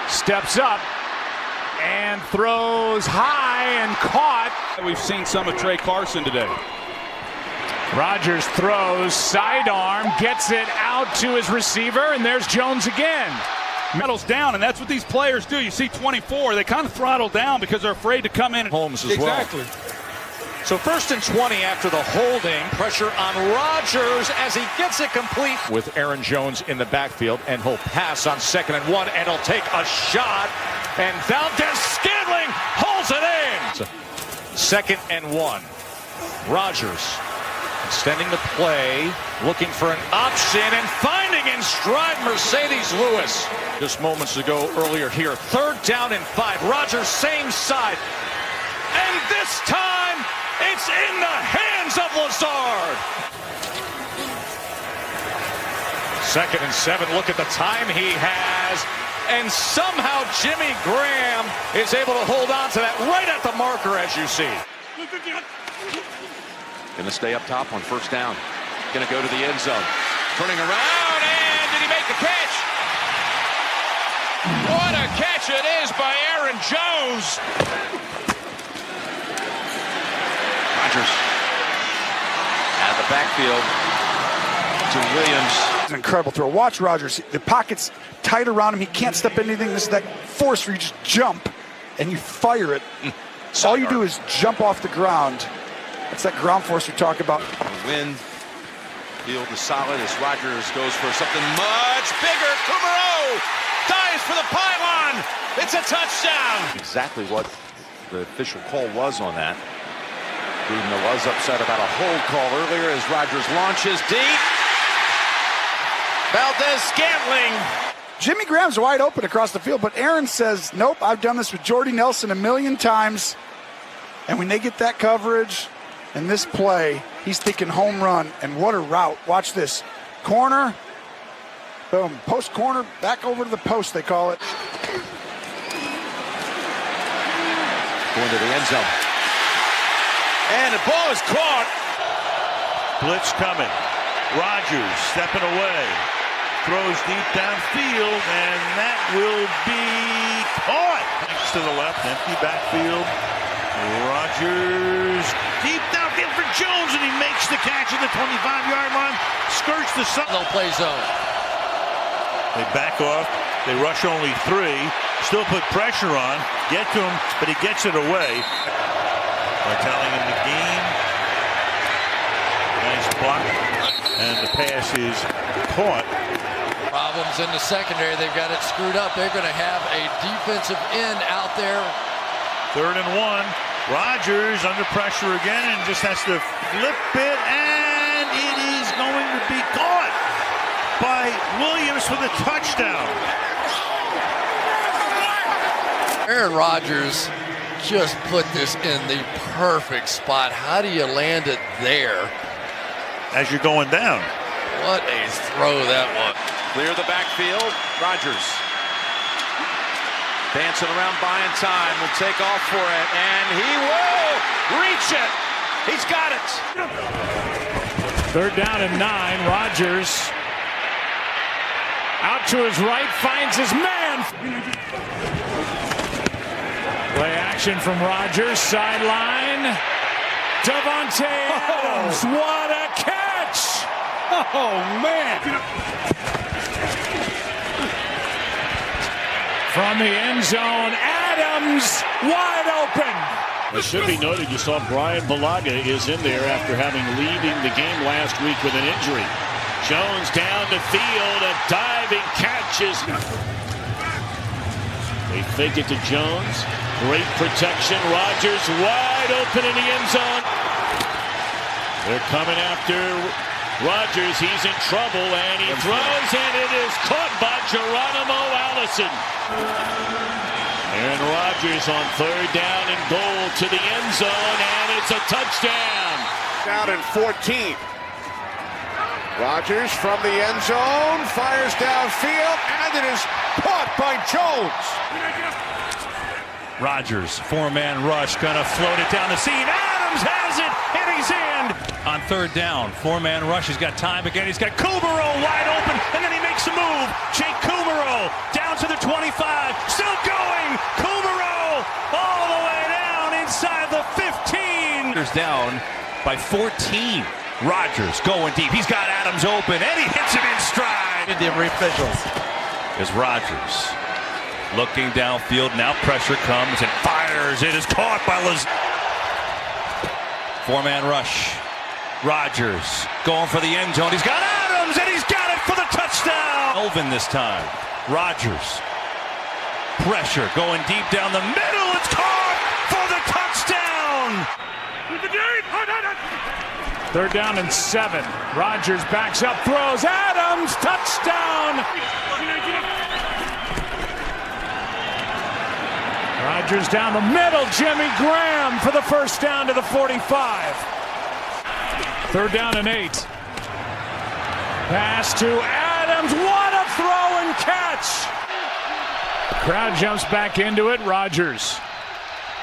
steps up, and throws high and caught. We've seen some of Trey Carson today. Rodgers throws, sidearm, gets it out to his receiver, and there's Jones again. Settles down, and that's what these players do. You see 24, they kind of throttle down because they're afraid to come in. Holmes as well. Exactly. So 1st and 20 after the holding. Pressure on Rodgers as he gets it complete. With Aaron Jones in the backfield, and he'll pass on 2nd and 1, and he'll take a shot. And Davante holds it in. 2nd and 1. Rodgers extending the play, looking for an option, and finding in stride Mercedes Lewis. Just moments ago earlier here. 3rd down and 5. Rodgers same side. And this time, it's in the hands of Lazard. 2nd and 7. Look at the time he has. And somehow Jimmy Graham is able to hold on to that right at the marker, as you see. Going to stay up top on 1st down. Going to go to the end zone. Turning around, and did he make the catch? What a catch it is by Aaron Jones. Rodgers out of the backfield to Williams. It's an incredible throw. Watch Rodgers. The pocket's tight around him. He can't step anything. This is that force where you just jump and you fire it. All you do is jump off the ground. That's that ground force we talk about. Wind, field is solid as Rodgers goes for something much bigger. Kumaro dives for the pylon. It's a touchdown. Exactly what the official call was on that. Gruden was upset about a hold call earlier as Rodgers launches deep. Valdez-Scantling. Jimmy Graham's wide open across the field, but Aaron says, nope, I've done this with Jordy Nelson a million times. And when they get that coverage and this play, he's thinking home run. And what a route. Watch this. Corner. Boom. Post corner. Back over to the post, they call it. Going to the end zone. And the ball is caught. Blitz coming. Rodgers stepping away. Throws deep downfield, and that will be caught. Next to the left, empty backfield. Rodgers deep downfield for Jones, and he makes the catch at the 25-yard line. Skirts the side. No play zone. They back off. They rush only 3. Still put pressure on. Get to him, but he gets it away. Vitale in the game. Nice block. And the pass is caught. Problems in the secondary. They've got it screwed up. They're going to have a defensive end out there. 3rd and 1. Rodgers under pressure again and just has to flip it, and it is going to be caught by Williams for the touchdown. Aaron Rodgers just put this in the perfect spot. How do you land it there? As you're going down. What a throw that was. Clear the backfield. Rodgers dancing around, buying time. Will take off for it, and he will reach it. He's got it. 3rd down and 9. Rodgers out to his right, finds his man. Play action from Rodgers, sideline. Davante Adams, what a catch! Oh, man. From the end zone, Adams wide open. It should be noted you saw Brian Bulaga is in there after having leaving the game last week with an injury. Jones down the field, a diving catch is. They fake it to Jones. Great protection. Rodgers wide open in the end zone. They're coming after Rodgers. He's in trouble, and he throws, and it is caught by Geronimo Allison. Aaron Rodgers on 3rd down and goal to the end zone, and it's a touchdown. Down in 14. Rodgers from the end zone, fires downfield, and it is caught by Jones. Rodgers, 4-man rush, gonna float it down the seam. Adams has it, and he's in. On 3rd down, 4-man rush. He's got time again. He's got Kumaro wide open, and then he makes a move. Jake Kumaro down to the 25, still going. Kumaro all the way down inside the 15. Down by 14. Rodgers going deep. He's got Adams open, and he hits him in stride. The officials is Rodgers looking downfield. Now pressure comes and fires. It is caught by 4-man rush. Rodgers going for the end zone. He's got Adams, and he's got it for the touchdown. Elvin this time. Rodgers. Pressure going deep down the middle. It's caught for the touchdown. 3rd down and 7. Rodgers backs up, throws. Adams, touchdown. Rodgers down the middle. Jimmy Graham for the 1st down to the 45. 3rd down and 8. Pass to Adams. What a throw and catch. Crowd jumps back into it. Rodgers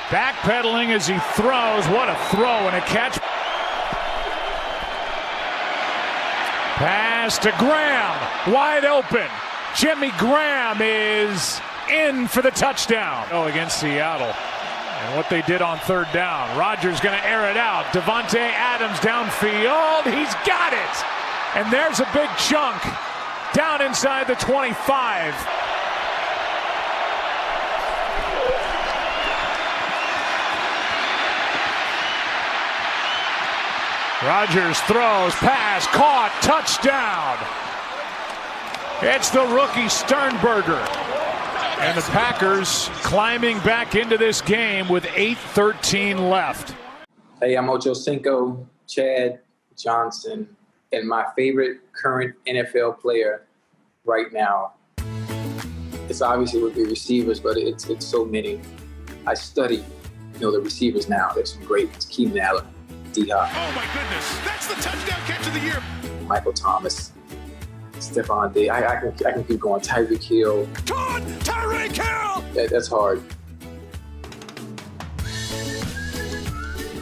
backpedaling as he throws. What a throw and a catch. Pass to Graham, wide open. Jimmy Graham is in for the touchdown. Oh, against Seattle. And what they did on 3rd down. Rodgers going to air it out. Davante Adams downfield. He's got it. And there's a big chunk down inside the 25. Rodgers throws, pass, caught, touchdown. It's the rookie Sternberger. And the Packers climbing back into this game with 8:13 left. Hey, I'm Ocho Cinco, Chad Johnson, and my favorite current NFL player right now. It's obviously would be receivers, but it's so many. I study, the receivers now. There's some great ones. Keenan Allen, D-Hop. Oh my goodness, that's the touchdown catch of the year. Michael Thomas, Stephon Diggs. I can keep going. Tyreek Hill. Tyreek Hill! That's hard.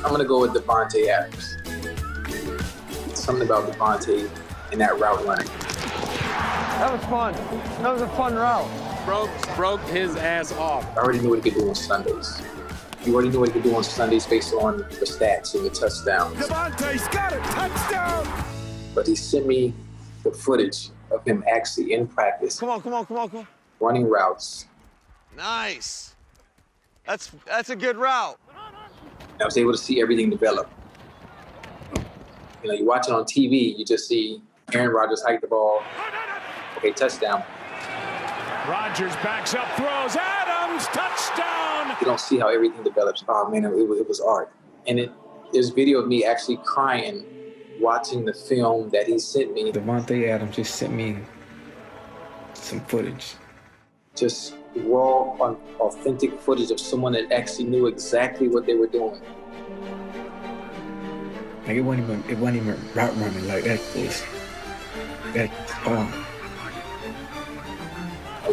I'm going to go with Davante Adams. Something about Davante and that route running. That was fun. That was a fun route. Broke his ass off. I already knew what he could do on Sundays. You already knew what he could do on Sundays based on the stats and the touchdowns. Davante's got it. Touchdown! But he sent me the footage of him actually in practice. Come on. Running routes. Nice. That's a good route. I was able to see everything develop. You watch it on TV, you just see Aaron Rodgers hike the ball. Okay, touchdown. Rodgers backs up, throws, Adams, touchdown! You don't see how everything develops. Oh, man, it was art. And there's video of me actually crying watching the film that he sent me. Davante Adams just sent me some footage. Just raw, authentic footage of someone that actually knew exactly what they were doing. Like it wasn't even route running like that.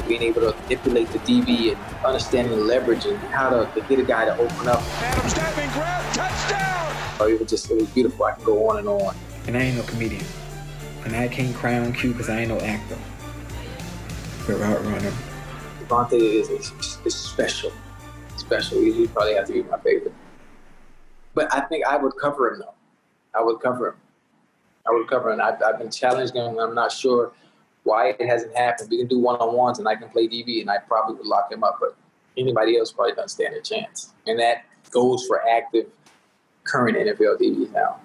Being able to manipulate the DB and understanding the leverage and how to get a guy to open up. Adams diving grab, touchdown! It was beautiful. I can go on and on. And I ain't no comedian. And I can't cry on cue because I ain't no actor. But route runner. Davante is special. Special. He probably have to be my favorite. But I think I would cover him though. I would cover him. I've been challenged him and I'm not sure why it hasn't happened. We can do one-on-ones and I can play DB and I probably would lock him up, but anybody else probably doesn't stand a chance. And that goes for active current NFL DBs now.